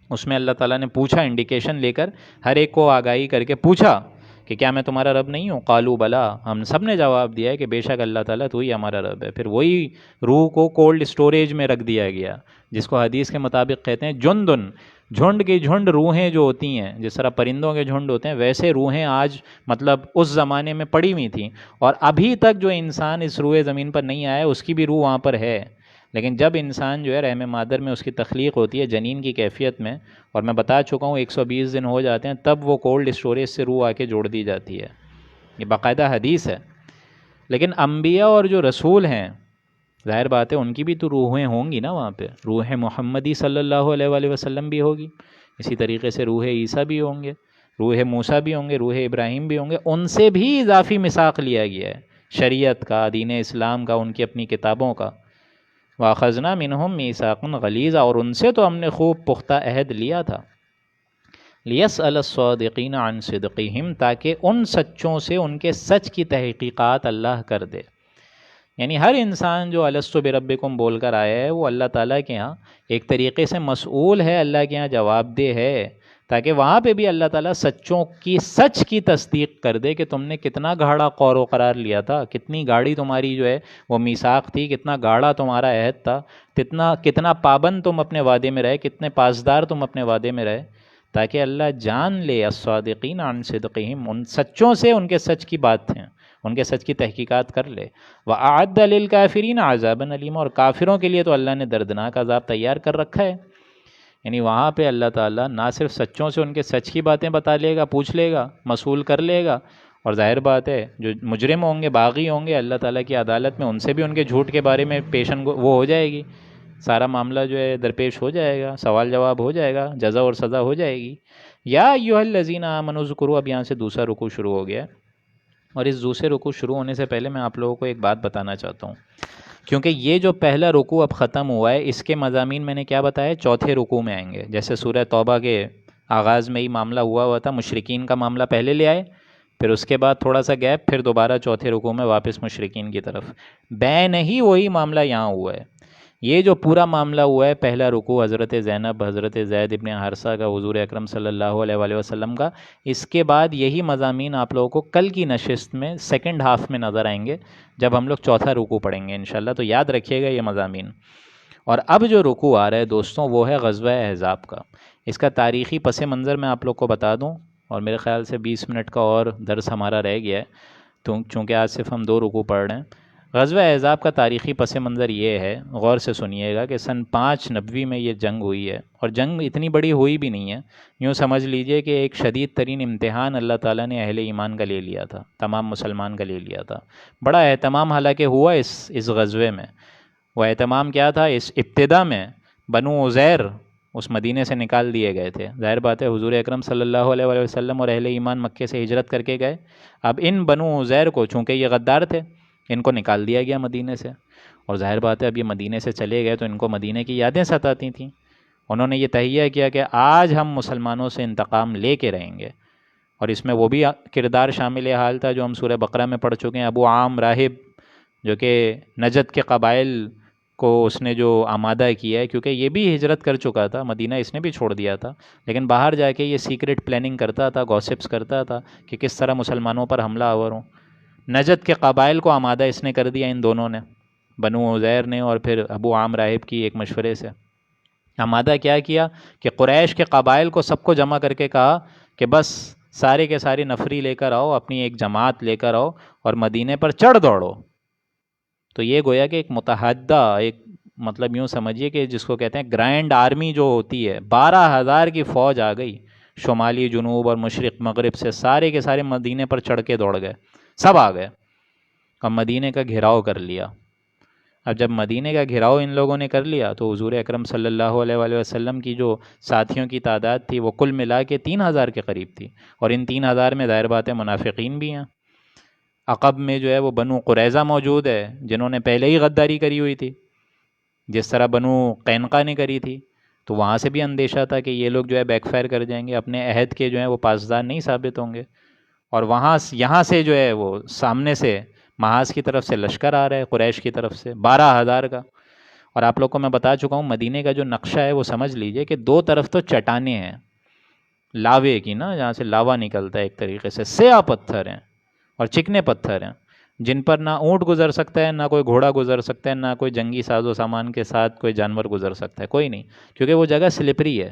اس میں اللہ تعالیٰ نے پوچھا، انڈیکیشن لے کر ہر ایک کو آگاہی کر کے پوچھا کہ کیا میں تمہارا رب نہیں ہوں؟ قالوا بلا، ہم سب نے جواب دیا ہے کہ بے شک اللہ تعالیٰ تو ہی ہمارا رب ہے۔ پھر وہی روح کو کولڈ اسٹوریج میں رکھ دیا گیا، جس کو حدیث کے مطابق کہتے ہیں جندن، جھنڈ کی جھنڈ روحیں جو ہوتی ہیں، جس طرح پرندوں کے جھنڈ ہوتے ہیں، ویسے روحیں آج مطلب اس زمانے میں پڑی ہوئی تھیں، اور ابھی تک جو انسان اس روئے زمین پر نہیں آیا اس کی بھی روح وہاں پر ہے۔ لیکن جب انسان جو ہے رحم مادر میں اس کی تخلیق ہوتی ہے جنین کی کیفیت میں، اور میں بتا چکا ہوں 120 دن ہو جاتے ہیں، تب وہ کولڈ اسٹوریج سے روح آ کے جوڑ دی جاتی ہے، یہ باقاعدہ حدیث ہے۔ لیکن انبیاء اور جو رسول ہیں، ظاہر بات ہے ان کی بھی تو روحیں ہوں گی نا وہاں پہ، روح محمدی صلی اللہ علیہ وآلہ وسلم بھی ہوگی، اسی طریقے سے روح عیسیٰ بھی ہوں گے، روح موسیٰ بھی ہوں گے، روح ابراہیم بھی ہوں گے، ان سے بھی اضافی میثاق لیا گیا ہے، شریعت کا، دین اسلام کا، ان کی اپنی کتابوں کا۔ وَأَخَذْنَا مِنْهُمْ مِيثَاقًا غَلِيظًا، اور ان سے تو ہم نے خوب پختہ عہد لیا تھا۔ لِيَسْأَلَ الصَّادِقِينَ عَنْ صِدْقِهِمْ، تاکہ ان سچوں سے ان کے سچ کی تحقیقات اللہ کر دے۔ یعنی ہر انسان جو الست بربکم بول کر آیا ہے وہ اللہ تعالیٰ کے ہاں ایک طریقے سے مسئول ہے، اللہ کے ہاں جواب دہ ہے، تاکہ وہاں پہ بھی اللہ تعالیٰ سچوں کی سچ کی تصدیق کر دے کہ تم نے کتنا گاڑا قور و قرار لیا تھا، کتنی گاڑی تمہاری جو ہے وہ میثاق تھی، کتنا گاڑا تمہارا عہد تھا، کتنا پابند تم اپنے وعدے میں رہے، کتنے پاسدار تم اپنے وعدے میں رہے، تاکہ اللہ جان لے الصادقین عن صدقہم، ان سچوں سے ان کے سچ کی بات ہیں، ان کے سچ کی تحقیقات کر لے۔ وَأَعَدَّ لِلْكَافِرِينَ عَذَابًا أَلِيمًا، اور کافروں کے لیے تو اللہ نے دردناک عذاب تیار کر رکھا ہے۔ یعنی وہاں پہ اللہ تعالیٰ نہ صرف سچوں سے ان کے سچ کی باتیں بتا لے گا، پوچھ لے گا، مسئول کر لے گا، اور ظاہر بات ہے جو مجرم ہوں گے، باغی ہوں گے، اللہ تعالیٰ کی عدالت میں ان سے بھی ان کے جھوٹ کے بارے میں وہ ہو جائے گی، سارا معاملہ جو ہے درپیش ہو جائے گا، سوال جواب ہو جائے گا، جزا اور سزا ہو جائے گی۔ یا ایھا الذین آمنوا اذکروا، اب یہاں سے دوسرا رکوع شروع ہو گیا ہے، اور اس دوسرے رکوع شروع ہونے سے پہلے میں آپ لوگوں کو ایک بات بتانا چاہتا ہوں، کیونکہ یہ جو پہلا رکوع اب ختم ہوا ہے، اس کے مضامین میں نے کیا بتایا، چوتھے رکوع میں آئیں گے۔ جیسے سورہ توبہ کے آغاز میں ہی معاملہ ہوا تھا، مشرکین کا معاملہ پہلے لے آئے، پھر اس کے بعد تھوڑا سا گیپ، پھر دوبارہ چوتھے رکوع میں واپس مشرکین کی طرف، بین ہی وہی معاملہ یہاں ہوا ہے۔ یہ جو پورا معاملہ ہوا ہے، پہلا رکوع حضرت زینب، حضرت زید ابن حارثہ کا، حضور اکرم صلی اللہ علیہ وآلہ وسلم کا، اس کے بعد یہی مضامین آپ لوگوں کو کل کی نشست میں سیکنڈ ہاف میں نظر آئیں گے، جب ہم لوگ چوتھا رکوع پڑھیں گے انشاءاللہ، تو یاد رکھیے گا یہ مضامین۔ اور اب جو رکوع آ رہا ہے دوستوں، وہ ہے غزوہ احزاب کا۔ اس کا تاریخی پس منظر میں آپ لوگ کو بتا دوں، اور میرے خیال سے 20 منٹ کا اور درس ہمارا رہ گیا ہے، چونکہ آج صرف ہم 2 رکوع پڑھ رہے ہیں۔ غزوہ احزاب کا تاریخی پس منظر یہ ہے، غور سے سنیے گا، کہ سن 590 میں یہ جنگ ہوئی ہے، اور جنگ اتنی بڑی ہوئی بھی نہیں ہے، یوں سمجھ لیجئے کہ ایک شدید ترین امتحان اللہ تعالیٰ نے اہل ایمان کا لے لیا تھا، تمام مسلمان کا لے لیا تھا۔ بڑا اہتمام حالانکہ ہوا اس غزوے میں۔ وہ اہتمام کیا تھا؟ اس ابتدا میں بنو عزیر اس مدینے سے نکال دیے گئے تھے، ظاہر بات ہے حضور اکرم صلی اللہ علیہ وآلہ وسلم اور اہل ایمان مکے سے ہجرت کر کے گئے، اب ان بنو عزیر کو، چونکہ یہ غدار تھے، ان کو نکال دیا گیا مدینے سے، اور ظاہر بات ہے اب یہ مدینے سے چلے گئے تو ان کو مدینے کی یادیں ستاتی تھیں۔ انہوں نے یہ تہیہ کیا کہ آج ہم مسلمانوں سے انتقام لے کے رہیں گے، اور اس میں وہ بھی کردار شامل حال تھا جو ہم سورہ بقرہ میں پڑھ چکے ہیں، ابو عام راہب، جو کہ نجد کے قبائل کو اس نے جو آمادہ کیا ہے، کیونکہ یہ بھی ہجرت کر چکا تھا، مدینہ اس نے بھی چھوڑ دیا تھا، لیکن باہر جا کے یہ سیکرٹ پلاننگ کرتا تھا، گوسپس کرتا تھا کہ کس طرح مسلمانوں پر حملہ آور ہوں۔ نجد کے قبائل کو آمادہ اس نے کر دیا، ان دونوں نے، بنو عزیر نے اور پھر ابو عام راہب کی ایک مشورے سے آمادہ کیا کہ قریش کے قبائل کو سب کو جمع کر کے کہا کہ بس سارے کے سارے نفری لے کر آؤ، اپنی ایک جماعت لے کر آؤ اور مدینے پر چڑھ دوڑو۔ تو یہ گویا کہ ایک متحدہ، ایک مطلب یوں سمجھیے کہ جس کو کہتے ہیں گرینڈ آرمی جو ہوتی ہے، 12,000 کی فوج آ گئی، شمالی جنوب اور مشرق مغرب سے، سارے کے سارے مدینے پر چڑھ کے دوڑ گئے، سب آ گئے، اب مدینے کا گھیراؤ کر لیا۔ اب جب مدینے کا گھیراؤ ان لوگوں نے کر لیا تو حضور اکرم صلی اللہ علیہ وآلہ وسلم کی جو ساتھیوں کی تعداد تھی وہ کل ملا کے 3,000 کے قریب تھی، اور ان 3,000 میں ظاہر بات ہے منافقین بھی ہیں۔ عقب میں جو ہے وہ بنو قریظہ موجود ہے، جنہوں نے پہلے ہی غداری کری ہوئی تھی، جس طرح بنو قینقاع نے کری تھی، تو وہاں سے بھی اندیشہ تھا کہ یہ لوگ جو ہے بیک فائر کر جائیں گے، اپنے عہد کے جو ہیں وہ پاسدار نہیں ثابت ہوں گے، اور یہاں سے جو ہے وہ سامنے سے محاذ کی طرف سے لشکر آ رہا ہے، قریش کی طرف سے 12,000 کا، اور آپ لوگ کو میں بتا چکا ہوں مدینے کا جو نقشہ ہے وہ سمجھ لیجئے کہ دو طرف تو چٹانیں ہیں لاوے کی نا، جہاں سے لاوا نکلتا ہے ایک طریقے سے، سیاہ پتھر ہیں اور چکنے پتھر ہیں جن پر نہ اونٹ گزر سکتا ہے، نہ کوئی گھوڑا گزر سکتا ہے، نہ کوئی جنگی ساز و سامان کے ساتھ کوئی جانور گزر سکتا ہے، کوئی نہیں، کیونکہ وہ جگہ سلپری ہے۔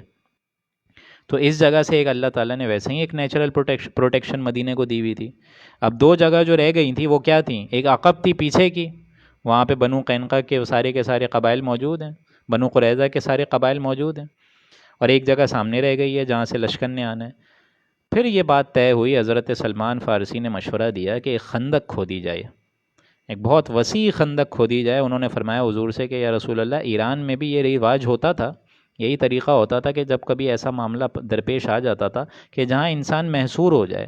تو اس جگہ سے ایک اللہ تعالیٰ نے ویسے ہی ایک نیچرل پروٹیکشن مدینے کو دی ہوئی تھی۔ اب دو جگہ جو رہ گئی تھیں وہ کیا تھیں؟ ایک عقب تھی پیچھے کی، وہاں پہ بنو قینقاع کے کے سارے قبائل موجود ہیں، بنو قریظہ کے سارے قبائل موجود ہیں، اور ایک جگہ سامنے رہ گئی ہے جہاں سے لشکر نے آنا ہے۔ پھر یہ بات طے ہوئی، حضرت سلمان فارسی نے مشورہ دیا کہ ایک خندق کھودی جائے، ایک بہت وسیع خندق کھودی جائے۔ انہوں نے فرمایا حضور سے کہ یا رسول اللہ، ایران میں بھی یہ رواج ہوتا تھا، یہی طریقہ ہوتا تھا کہ جب کبھی ایسا معاملہ درپیش آ جاتا تھا کہ جہاں انسان محصور ہو جائے،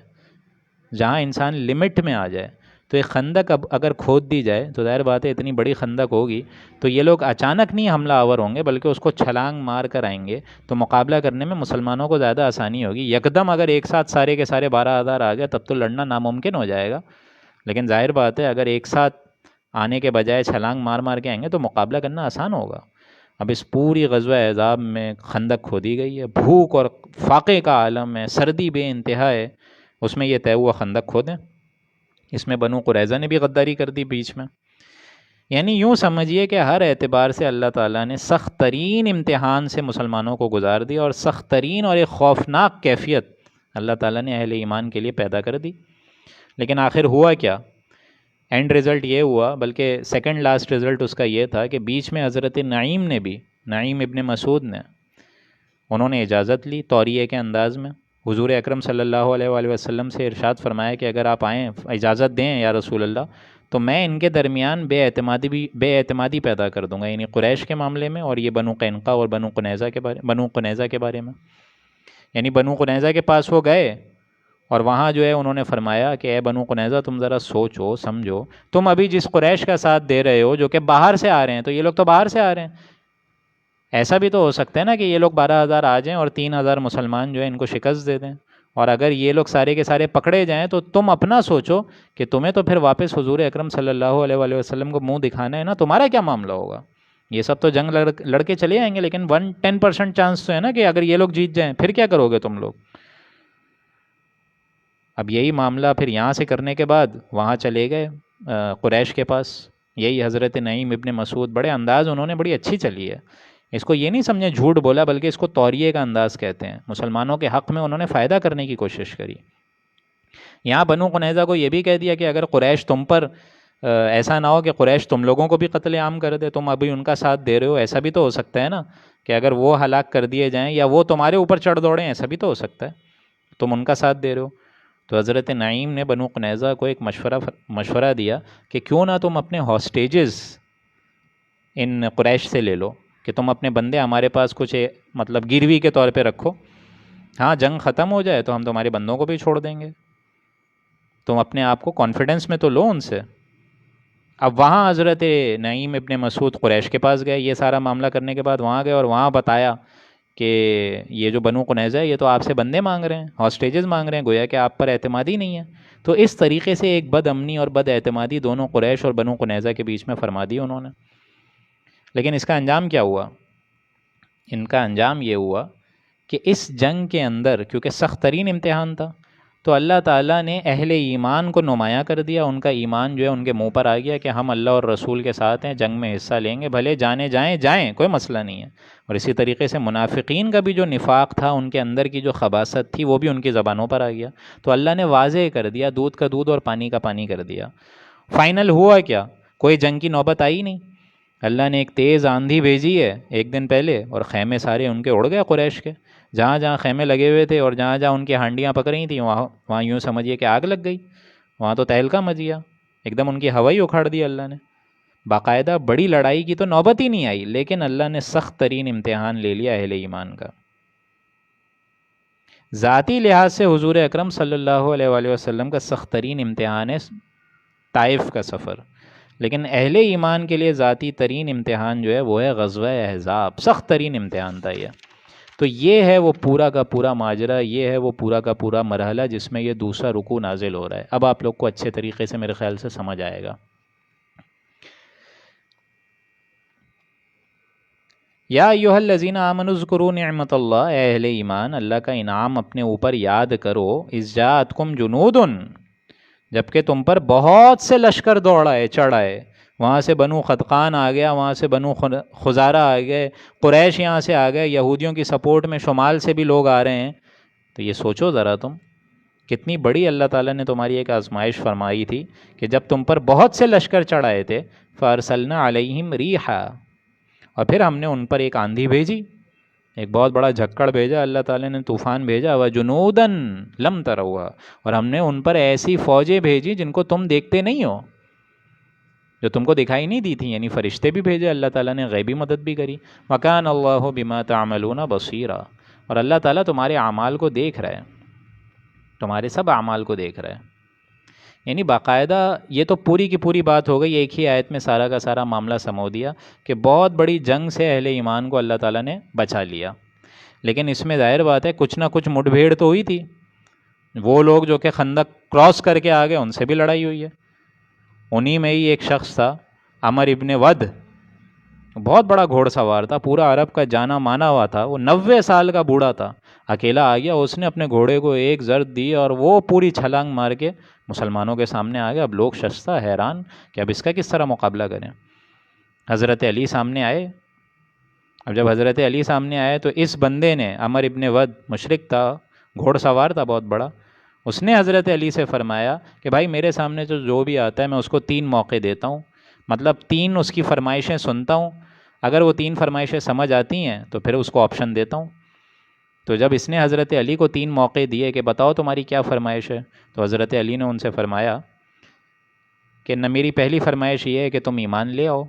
جہاں انسان لمٹ میں آ جائے، تو ایک خندق اب اگر کھود دی جائے تو ظاہر بات ہے اتنی بڑی خندق ہوگی تو یہ لوگ اچانک نہیں حملہ آور ہوں گے بلکہ اس کو چھلانگ مار کر آئیں گے، تو مقابلہ کرنے میں مسلمانوں کو زیادہ آسانی ہوگی۔ یکدم اگر ایک ساتھ سارے کے سارے 12,000 آ گئے تب تو لڑنا ناممکن ہو جائے گا، لیکن ظاہر بات ہے اگر ایک ساتھ آنے کے بجائے چھلانگ مار مار کے آئیں گے تو مقابلہ کرنا آسان ہوگا۔ اب اس پوری غزوہ احزاب میں خندق کھودی گئی ہے، بھوک اور فاقے کا عالم ہے، سردی بے انتہا ہے، اس میں یہ طے ہوا خندق کھودیں۔ اس میں بنو قریظہ نے بھی غداری کر دی بیچ میں۔ یعنی یوں سمجھیے کہ ہر اعتبار سے اللہ تعالیٰ نے سخت ترین امتحان سے مسلمانوں کو گزار دیا، اور سخت ترین اور ایک خوفناک کیفیت اللہ تعالیٰ نے اہل ایمان کے لیے پیدا کر دی۔ لیکن آخر ہوا کیا؟ اینڈ رزلٹ یہ ہوا، بلکہ سیکنڈ لاسٹ رزلٹ اس کا یہ تھا کہ بیچ میں حضرت نعیم نے بھی، نعیم ابن مسعود نے، انہوں نے اجازت لی طوریے کے انداز میں، حضور اکرم صلی اللہ علیہ وآلہ وسلم سے ارشاد فرمایا کہ اگر آپ آئیں، اجازت دیں یا رسول اللہ، تو میں ان کے درمیان بے اعتمادی پیدا کر دوں گا، یعنی قریش کے معاملے میں اور یہ بنو قینقاع اور بنو قنیظہ کے بارے میں۔ یعنی بنو قنیظہ کے پاس وہ گئے اور وہاں جو ہے انہوں نے فرمایا کہ اے بنو قنیظہ، تم ذرا سوچو سمجھو، تم ابھی جس قریش کا ساتھ دے رہے ہو جو کہ باہر سے آ رہے ہیں، تو یہ لوگ تو باہر سے آ رہے ہیں، ایسا بھی تو ہو سکتا ہے نا کہ یہ لوگ 12,000 آ جائیں اور 3,000 مسلمان جو ہے ان کو شکست دے دیں، اور اگر یہ لوگ سارے کے سارے پکڑے جائیں تو تم اپنا سوچو کہ تمہیں تو پھر واپس حضور اکرم صلی اللہ علیہ وآلہ وسلم کو منہ دکھانا ہے نا، تمہارا کیا معاملہ ہوگا؟ یہ سب تو جنگ لڑ کے چلے آئیں گے، لیکن 10% چانس تو ہے نا کہ اگر یہ لوگ جیت جائیں پھر کیا کرو گے تم لوگ؟ اب یہی معاملہ پھر یہاں سے کرنے کے بعد وہاں چلے گئے قریش کے پاس، یہی حضرت نعیم ابن مسعود، بڑے انداز انہوں نے بڑی اچھی چلی ہے، اس کو یہ نہیں سمجھے جھوٹ بولا بلکہ اس کو طوریے کا انداز کہتے ہیں، مسلمانوں کے حق میں انہوں نے فائدہ کرنے کی کوشش کری۔ یہاں بنو قنیظہ کو یہ بھی کہہ دیا کہ اگر قریش تم پر ایسا نہ ہو کہ قریش تم لوگوں کو بھی قتل عام کر دے، تم ابھی ان کا ساتھ دے رہے ہو، ایسا بھی تو ہو سکتا ہے نا کہ اگر وہ ہلاک کر دیے جائیں یا وہ تمہارے اوپر چڑھ دوڑیں، ایسا بھی تو ہو سکتا ہے، تم ان کا ساتھ دے رہے ہو۔ تو حضرت نعیم نے بنو قنیظہ کو ایک مشورہ دیا کہ کیوں نہ تم اپنے ہاسٹیجز ان قریش سے لے لو، کہ تم اپنے بندے ہمارے پاس کچھ مطلب گروی کے طور پہ رکھو، ہاں جنگ ختم ہو جائے تو ہم تمہارے بندوں کو بھی چھوڑ دیں گے، تم اپنے آپ کو کانفیڈنس میں تو لو ان سے۔ اب وہاں حضرت نعیم ابن مسعود قریش کے پاس گئے، یہ سارا معاملہ کرنے کے بعد وہاں گئے اور وہاں بتایا کہ یہ جو بنو قنیظہ ہے یہ تو آپ سے بندے مانگ رہے ہیں، ہاسٹیجز مانگ رہے ہیں، گویا کہ آپ پر اعتمادی نہیں ہے۔ تو اس طریقے سے ایک بد امنی اور بد اعتمادی دونوں قریش اور بنو قنیظہ کے بیچ میں فرما دی انہوں نے۔ لیکن اس کا انجام کیا ہوا؟ ان کا انجام یہ ہوا کہ اس جنگ کے اندر کیونکہ سخت ترین امتحان تھا تو اللہ تعالیٰ نے اہل ایمان کو نمایاں کر دیا، ان کا ایمان جو ہے ان کے منہ پر آ گیا کہ ہم اللہ اور رسول کے ساتھ ہیں، جنگ میں حصہ لیں گے، بھلے جانے جائیں کوئی مسئلہ نہیں ہے۔ اور اسی طریقے سے منافقین کا بھی جو نفاق تھا، ان کے اندر کی جو خباثت تھی، وہ بھی ان کی زبانوں پر آ گیا، تو اللہ نے واضح کر دیا، دودھ کا دودھ اور پانی کا پانی کر دیا۔ فائنل ہوا کیا؟ کوئی جنگ کی نوبت آئی نہیں، اللہ نے ایک تیز آندھی بھیجی ہے ایک دن پہلے اور خیمے سارے ان کے اڑ گئے قریش کے، جہاں جہاں خیمے لگے ہوئے تھے اور جہاں جہاں ان کی ہانڈیاں پک رہی تھیں وہاں یوں سمجھیے کہ آگ لگ گئی، وہاں تو تہلکہ مچ گیا، ایک دم ان کی ہوا ہی اکھاڑ دی اللہ نے۔ باقاعدہ بڑی لڑائی کی تو نوبت ہی نہیں آئی، لیکن اللہ نے سخت ترین امتحان لے لیا اہل ایمان کا۔ ذاتی لحاظ سے حضور اکرم صلی اللہ علیہ وآلہ وسلم کا سخت ترین امتحان ہے طائف کا سفر، لیکن اہل ایمان کے لیے ذاتی ترین امتحان جو ہے وہ ہے غزوہ احزاب، سخت ترین امتحان تھا یہ۔ تو یہ ہے وہ پورا کا پورا ماجرا، یہ ہے وہ پورا کا پورا مرحلہ جس میں یہ دوسرا رکوع نازل ہو رہا ہے۔ اب آپ لوگ کو اچھے طریقے سے میرے خیال سے سمجھ آئے گا۔ یا ایھا الذین آمنوا اذکروا نعمت اللہ، اے اہل ایمان اللہ کا انعام اپنے اوپر یاد کرو، اذ جاءتکم جنود، جبکہ تم پر بہت سے لشکر دوڑ آئے چڑھ آئے، وہاں سے بنو قدقان آ گیا، وہاں سے بنو خزارہ آ گئے، قریش یہاں سے آ گئے، یہودیوں کی سپورٹ میں شمال سے بھی لوگ آ رہے ہیں. تو یہ سوچو ذرا تم کتنی بڑی اللہ تعالیٰ نے تمہاری ایک آزمائش فرمائی تھی کہ جب تم پر بہت سے لشکر چڑھ آئے تھے، فارسلنا علیہم ریحا، اور پھر ہم نے ان پر ایک آندھی بھیجی، ایک بہت بڑا جھکڑ بھیجا، اللہ تعالیٰ نے طوفان بھیجا، وجنودن لم تروہا، اور ہم نے ان پر ایسی فوجیں بھیجی جن کو تم دیکھتے نہیں ہو، جو تم کو دکھائی نہیں دی تھی، یعنی فرشتے بھی بھیجے، اللہ تعالیٰ نے غیبی مدد بھی کری. وکان اللہ بما تعملون بصیرا، اور اللہ تعالیٰ تمہارے اعمال کو دیکھ رہا ہے، تمہارے سب اعمال کو دیکھ رہا ہے. یعنی باقاعدہ یہ تو پوری کی پوری بات ہو گئی، ایک ہی آیت میں سارا کا سارا معاملہ سمو دیا کہ بہت بڑی جنگ سے اہل ایمان کو اللہ تعالیٰ نے بچا لیا. لیکن اس میں ظاہر بات ہے کچھ نہ کچھ مٹ بھیڑ تو ہوئی تھی، وہ لوگ جو کہ خندق کراس کر کے آ گئے ان سے بھی لڑائی ہوئی ہے. انہی میں ہی ایک شخص تھا عمر ابن ود، بہت بڑا گھوڑ سوار تھا، پورا عرب کا جانا مانا ہوا تھا، وہ 90 سال کا بوڑھا تھا، اکیلا آ گیا، اس نے اپنے گھوڑے کو ایک ضرب دی اور وہ پوری چھلانگ مار کے مسلمانوں کے سامنے آ گیا. اب لوگ ششتا حیران کہ اب اس کا کس طرح مقابلہ کریں. حضرت علی سامنے آئے. اب جب حضرت علی سامنے آئے تو اس بندے نے، عمر ابن ود مشرک تھا، گھوڑ سوار تھا بہت بڑا، اس نے حضرت علی سے فرمایا کہ بھائی میرے سامنے جو بھی آتا ہے میں اس کو 3 موقع دیتا ہوں، مطلب 3 اس کی فرمائشیں سنتا ہوں، اگر وہ 3 فرمائشیں سمجھ آتی ہیں تو پھر اس کو آپشن دیتا ہوں. تو جب اس نے حضرت علی کو 3 موقع دیے کہ بتاؤ تمہاری کیا فرمائش ہے، تو حضرت علی نے ان سے فرمایا کہ نہ میری پہلی فرمائش یہ ہے کہ تم ایمان لے آؤ.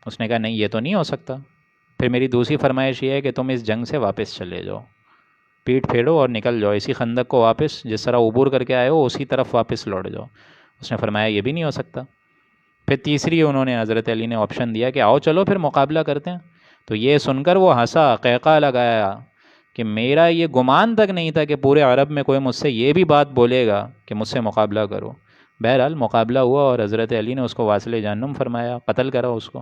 اس نے کہا نہیں یہ تو نہیں ہو سکتا. پھر میری دوسری فرمائش یہ ہے کہ تم اس جنگ سے واپس چلے جاؤ، پیٹ پھیرو اور نکل جاؤ، اسی خندق کو واپس جس طرح عبور کر کے آئے ہو اسی طرف واپس لوٹ جاؤ. اس نے فرمایا یہ بھی نہیں ہو سکتا. پھر تیسری انہوں نے حضرت علی نے آپشن دیا کہ آؤ چلو پھر مقابلہ کرتے ہیں. تو یہ سن کر وہ ہنسا، قہقہ لگایا کہ میرا یہ گمان تک نہیں تھا کہ پورے عرب میں کوئی مجھ سے یہ بھی بات بولے گا کہ مجھ سے مقابلہ کرو. بہرحال مقابلہ ہوا اور حضرت علی نے اس کو واصل جہنم فرمایا، قتل کرا اس کو.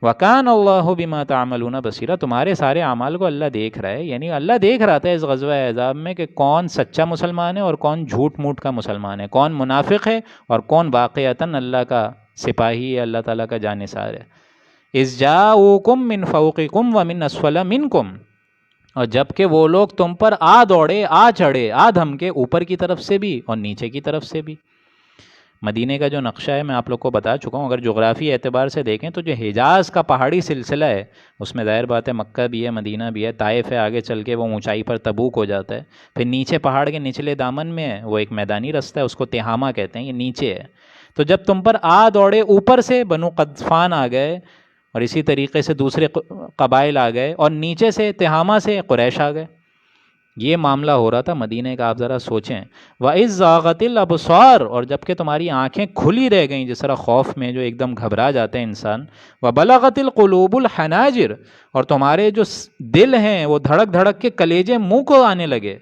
وَكَانَ اللَّهُ بِمَا تَعْمَلُونَ بَصِيرًا، تمہارے سارے اعمال کو اللہ دیکھ رہا ہے. یعنی اللہ دیکھ رہا تھا اس غزوہ احزاب میں کہ کون سچا مسلمان ہے اور کون جھوٹ موٹ کا مسلمان ہے، کون منافق ہے اور کون واقعتاً اللہ کا سپاہی ہے، اللہ تعالیٰ کا جانثار ہے. اِذْ جَاءُوكُم مِّن فَوْقِكُمْ وَمِنْ أَسْفَلَ مِنْكُمْ، اور جب کہ وہ لوگ تم پر آ دوڑے، آ چڑھے، آ دھمکے، اوپر کی طرف سے بھی اور نیچے کی طرف سے بھی. مدینہ کا جو نقشہ ہے میں آپ لوگ کو بتا چکا ہوں، اگر جغرافی اعتبار سے دیکھیں تو جو حجاز کا پہاڑی سلسلہ ہے اس میں ظاہر بات ہے مکہ بھی ہے، مدینہ بھی ہے، طائف ہے، آگے چل کے وہ اونچائی پر تبوک ہو جاتا ہے. پھر نیچے پہاڑ کے نچلے دامن میں ہے وہ ایک میدانی رستہ ہے، اس کو تہامہ کہتے ہیں، یہ نیچے ہے. تو جب تم پر آ دوڑے، اوپر سے بنو قطفان آ گئے اور اسی طریقے سے دوسرے قبائل آ گئے اور نیچے سے تہامہ سے قریش آ گئے. یہ معاملہ ہو رہا تھا مدینہ کا، آپ ذرا سوچیں. وَإِذْ زَاغَتِ الْأَبْصَارُ، اور جب کہ تمہاری آنکھیں کھلی رہ گئیں، جس طرح خوف میں جو ایک دم گھبرا جاتے ہیں انسان. وَبَلَغَتِ الْقُلُوبُ الْحَنَاجِرَ، اور تمہارے جو دل ہیں وہ دھڑک دھڑک کے کلیجے منہ کو آنے لگے.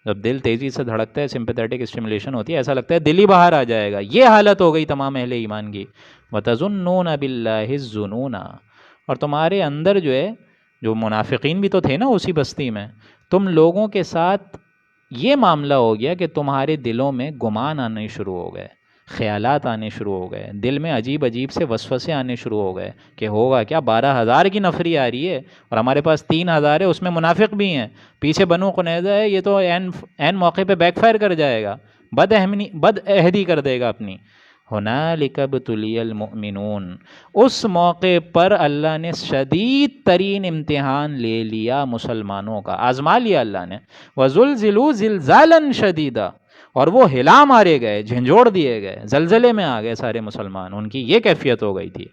جب دل تیزی سے دھڑکتا ہے، سمپیتھیٹک اسٹیمولیشن ہوتی ہے، ایسا لگتا ہے دل ہی باہر آ جائے گا. یہ حالت ہو گئی تمام اہل ایمان کی. وَتَظُنُّونَ بِاللَّهِ الظُّنُونَ، اور تمہارے اندر جو ہے، جو منافقین بھی تو تھے نا اسی بستی میں، تم لوگوں کے ساتھ یہ معاملہ ہو گیا کہ تمہارے دلوں میں گمان آنے شروع ہو گئے، خیالات آنے شروع ہو گئے، دل میں عجیب عجیب سے وسوسے آنے شروع ہو گئے کہ ہوگا کیا، 12,000 کی نفری آ رہی ہے اور ہمارے پاس 3,000 ہے، اس میں منافق بھی ہیں، پیچھے بنو قنیظہ ہے، یہ تو عین موقع پہ بیک فائر کر جائے گا، بد عہدی کر دے گا اپنی. ہنالک ابتلی المؤمنون، اس موقع پر اللہ نے شدید ترین امتحان لے لیا مسلمانوں کا، آزما لیا اللہ نے. وزلزلوا زلزالا شدیدا، اور وہ ہلا مارے گئے، جھنجھوڑ دیے گئے، زلزلے میں آ گئے سارے مسلمان، ان کی یہ کیفیت ہو گئی تھی.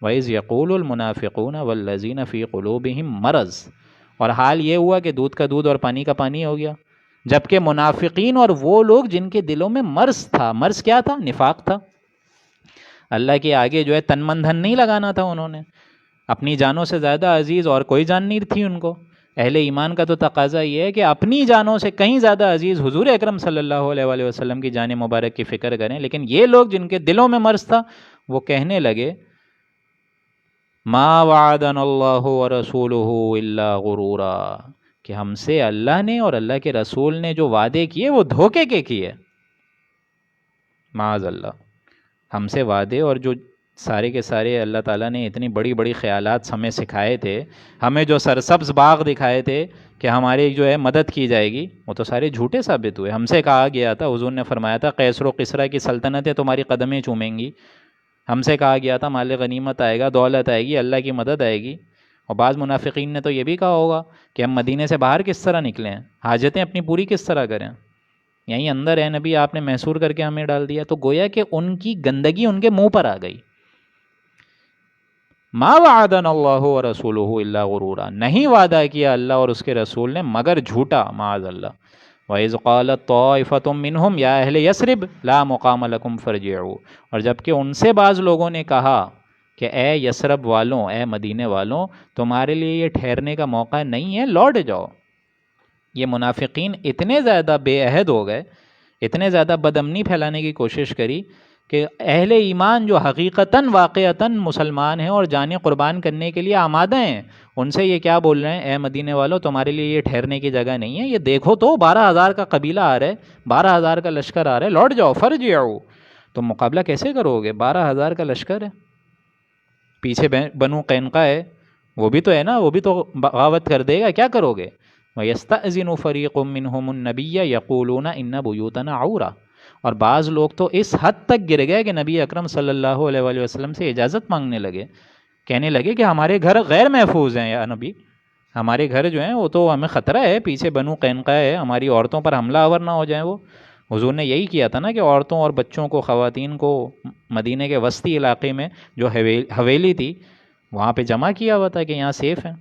وَإِذْ يَقُولُ الْمُنَافِقُونَ وَالَّذِينَ فِي قُلُوبِهِمْ مَرَضٌ، اور حال یہ ہوا کہ دودھ کا دودھ اور پانی کا پانی ہو گیا. جبکہ منافقین اور وہ لوگ جن کے دلوں میں مرض تھا، مرض کیا تھا؟ نفاق تھا. اللہ کے آگے جو ہے تن من دھن نہیں لگانا تھا، انہوں نے اپنی جانوں سے زیادہ عزیز اور کوئی جان نہیں تھی ان کو. اہل ایمان کا تو تقاضا یہ ہے کہ اپنی جانوں سے کہیں زیادہ عزیز حضور اکرم صلی اللہ علیہ وآلہ وسلم کی جان مبارک کی فکر کریں. لیکن یہ لوگ جن کے دلوں میں مرض تھا وہ کہنے لگے ما وعدنا اللہ ورسولہ الا غرورا، کہ ہم سے اللہ نے اور اللہ کے رسول نے جو وعدے کیے وہ دھوکے کے کیے، معاذ اللہ۔ ہم سے وعدے اور جو سارے کے سارے اللہ تعالیٰ نے اتنی بڑی بڑی خیالات ہمیں سکھائے تھے، ہمیں جو سرسبز باغ دکھائے تھے کہ ہماری جو ہے مدد کی جائے گی، وہ تو سارے جھوٹے ثابت ہوئے۔ ہم سے کہا گیا تھا، حضور نے فرمایا تھا قیصر و کسریٰ کی سلطنتیں تمہاری قدمیں چومیں گی۔ ہم سے کہا گیا تھا مال غنیمت آئے گا، دولت آئے گی، اللہ کی مدد آئے گی۔ اور بعض منافقین نے تو یہ بھی کہا ہوگا کہ ہم مدینے سے باہر کس طرح نکلیں، حاجتیں اپنی پوری کس طرح کریں، یہیں اندر ہے نبی، آپ نے محصور کر کے ہمیں ڈال دیا۔ تو گویا کہ ان کی گندگی ان کے منہ پر آ گئی۔ ما وعدنا اللہ ورسولہ الا غرورا، نہیں وعدہ کیا اللہ اور اس کے رسول نے مگر جھوٹا، معاذ اللہ۔ وَإِذْ قَالَتْ طَائِفَةٌ مِّنْهُمْ يَا أَهْلَ يَثْرِبَ لَا مُقَامَ لَكُمْ فَارْجِعُوا، اور جبکہ ان سے بعض لوگوں نے کہا کہ اے یثرب والوں، اے مدینے والوں، تمہارے لیے یہ ٹھہرنے کا موقع نہیں ہے، لوٹ جاؤ۔ یہ منافقین اتنے زیادہ بے عہد ہو گئے، اتنے زیادہ بدامنی پھیلانے کی کوشش کری کہ اہل ایمان جو حقیقتاً واقعتاً مسلمان ہیں اور جانیں قربان کرنے کے لیے آمادہ ہیں، ان سے یہ کیا بول رہے ہیں، اے مدینے والوں تمہارے لیے یہ ٹھہرنے کی جگہ نہیں ہے، یہ دیکھو تو 12,000 کا قبیلہ آ رہا ہے، 12,000 کا لشکر آ رہا ہے، لوٹ جاؤ، فرجعوا۔ تم مقابلہ کیسے کرو گے؟ 12,000 کا لشکر ہے، پیچھے بنو قینقاع ہے، وہ بھی تو ہے نا، وہ بھی تو بغاوت کر دے گا، کیا کرو گے؟ وَيَسْتَأْذِنُ فَرِيقٌ مِّنْهُمُ النَّبِيَّ يَقُولُونَ إِنَّ بُيُوتَنَا عَوْرَةٌ، اور بعض لوگ تو اس حد تک گر گئے کہ نبی اکرم صلی اللہ علیہ وآلہ وسلم سے اجازت مانگنے لگے، کہنے لگے کہ ہمارے گھر غیر محفوظ ہیں یا نبی، ہمارے گھر جو ہیں وہ تو ہمیں خطرہ ہے، پیچھے بنو قینقاع ہے، ہماری عورتوں پر حملہ آور نہ ہو جائیں وہ۔ حضور نے یہی کیا تھا نا کہ عورتوں اور بچوں کو، خواتین کو مدینے کے وسطی علاقے میں جو حویلی تھی وہاں پہ جمع کیا ہوا تھا کہ یہاں سیف ہیں،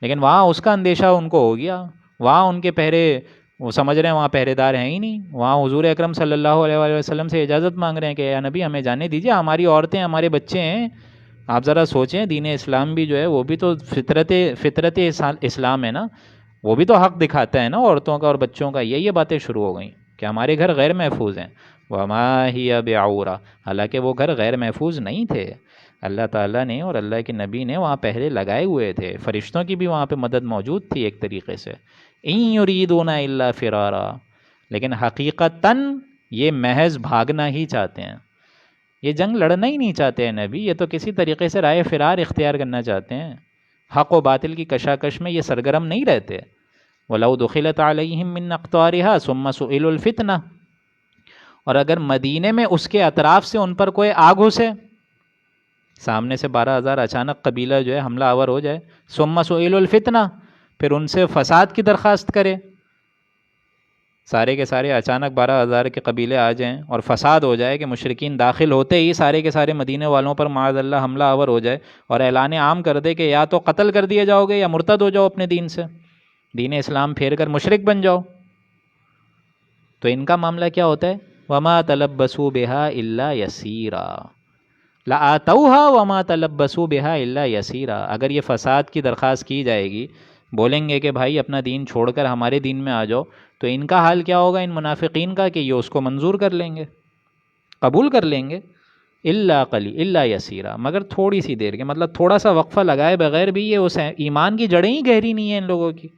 لیکن وہاں اس کا اندیشہ ان کو ہو گیا، وہاں ان کے پہرے، وہ سمجھ رہے ہیں وہاں پہرے دار ہیں ہی نہیں، وہاں حضور اکرم صلی اللہ علیہ وآلہ وسلم سے اجازت مانگ رہے ہیں کہ یا نبی ہمیں جانے دیجیے، ہماری عورتیں، ہمارے بچے ہیں۔ آپ ذرا سوچیں، دین اسلام بھی جو ہے وہ بھی تو فطرت اسلام ہے نا، وہ بھی تو حق دکھاتا ہے نا عورتوں کا اور بچوں کا۔ یہ باتیں شروع ہو گئیں کہ ہمارے گھر غیر محفوظ ہیں، وَمَا هِيَ بِعَوْرَةٍ، حالانکہ وہ گھر غیر محفوظ نہیں تھے، اللہ تعالیٰ نے اور اللہ کے نبی نے وہاں پہرے لگائے ہوئے تھے، فرشتوں کی بھی وہاں پہ مدد موجود تھی ایک طریقے سے۔ اِن یریدون الا فرارا، لیکن حقیقتاً یہ محض بھاگنا ہی چاہتے ہیں، یہ جنگ لڑنا ہی نہیں چاہتے ہیں نبی، یہ تو کسی طریقے سے رائے فرار اختیار کرنا چاہتے ہیں، حق و باطل کی کشاکش میں یہ سرگرم نہیں رہتے۔ وَلَوْ دُخِلَتْ عَلَيْهِمْ مِنْ أَقْطَارِهَا ثُمَّ سُئِلُوا الْفِتْنَةَ، اور اگر مدینے میں اس کے اطراف سے ان پر کوئی آگ گھسے، سامنے سے 12,000 اچانک قبیلہ جو ہے حملہ آور ہو جائے، ثُمَّ سُئِلُوا الْفِتْنَةَ، پھر ان سے فساد کی درخواست کرے، سارے کے سارے اچانک 12,000 کے قبیلے آ جائیں اور فساد ہو جائے کہ مشرکین داخل ہوتے ہی سارے کے سارے مدینے والوں پر معاذ اللہ حملہ آور ہو جائے اور اعلان عام کر دے کہ یا تو قتل کر دیے جاؤ گے یا مرتد ہو جاؤ اپنے دین سے، دین اسلام پھیر کر مشرک بن جاؤ، تو ان کا معاملہ کیا ہوتا ہے؟ وَمَا تَلَبَّسُوا بِهَا إِلَّا يَسِيرًا، لَآتَوْهَا وَمَا تَلَبَّسُوا بِهَا إِلَّا يَسِيرًا، اگر یہ فساد کی درخواست کی جائے گی، بولیں گے کہ بھائی اپنا دین چھوڑ کر ہمارے دین میں آ جاؤ، تو ان کا حال کیا ہوگا، ان منافقین کا، کہ یہ اس کو منظور کر لیں گے، قبول کر لیں گے، الا یسیرا، مگر تھوڑی سی دیر کے، مطلب تھوڑا سا وقفہ لگائے بغیر بھی یہ اس ایمان کی جڑیں ہی گہری نہیں ہیں ان لوگوں کی،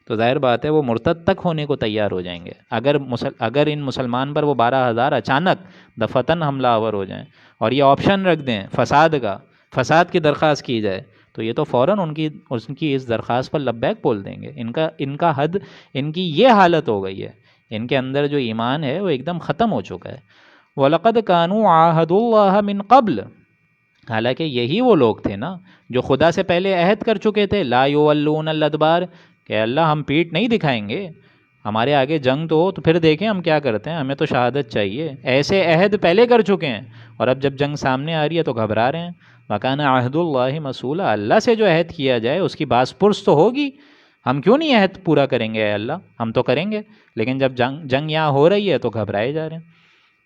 تو ظاہر بات ہے وہ مرتد تک ہونے کو تیار ہو جائیں گے اگر ان مسلمان پر وہ 12,000 اچانک دفتن حملہ آور ہو جائیں اور یہ آپشن رکھ دیں فساد کی درخواست کی جائے، تو یہ تو فوراً ان کی اس درخواست پر لبیک بول دیں گے۔ ان کا حد، ان کی یہ حالت ہو گئی ہے، ان کے اندر جو ایمان ہے وہ ایک دم ختم ہو چکا ہے۔ وَلَقَدْ كَانُوا عَاهَدُوا اللَّهَ مِنْ قَبْلُ، حالانکہ یہی وہ لوگ تھے نا جو خدا سے پہلے عہد کر چکے تھے، لَا يُوَلُّونَ الْأَدْبَارَ، کہ اللہ ہم پیٹ نہیں دکھائیں گے، ہمارے آگے جنگ تو ہو تو پھر دیکھیں ہم کیا کرتے ہیں، ہمیں تو شہادت چاہیے، ایسے عہد پہلے کر چکے ہیں، اور اب جب جنگ سامنے آ رہی ہے تو گھبرا رہے ہیں۔ وَكَانَ عَهْدُ اللَّهِ مَسْئُولًا، اللہ سے جو عہد کیا جائے اس کی باز پرس تو ہوگی، ہم کیوں نہیں عہد پورا کریں گے اے اللہ، ہم تو کریں گے، لیکن جب جنگ یہاں ہو رہی ہے تو گھبرائے جا رہے ہیں۔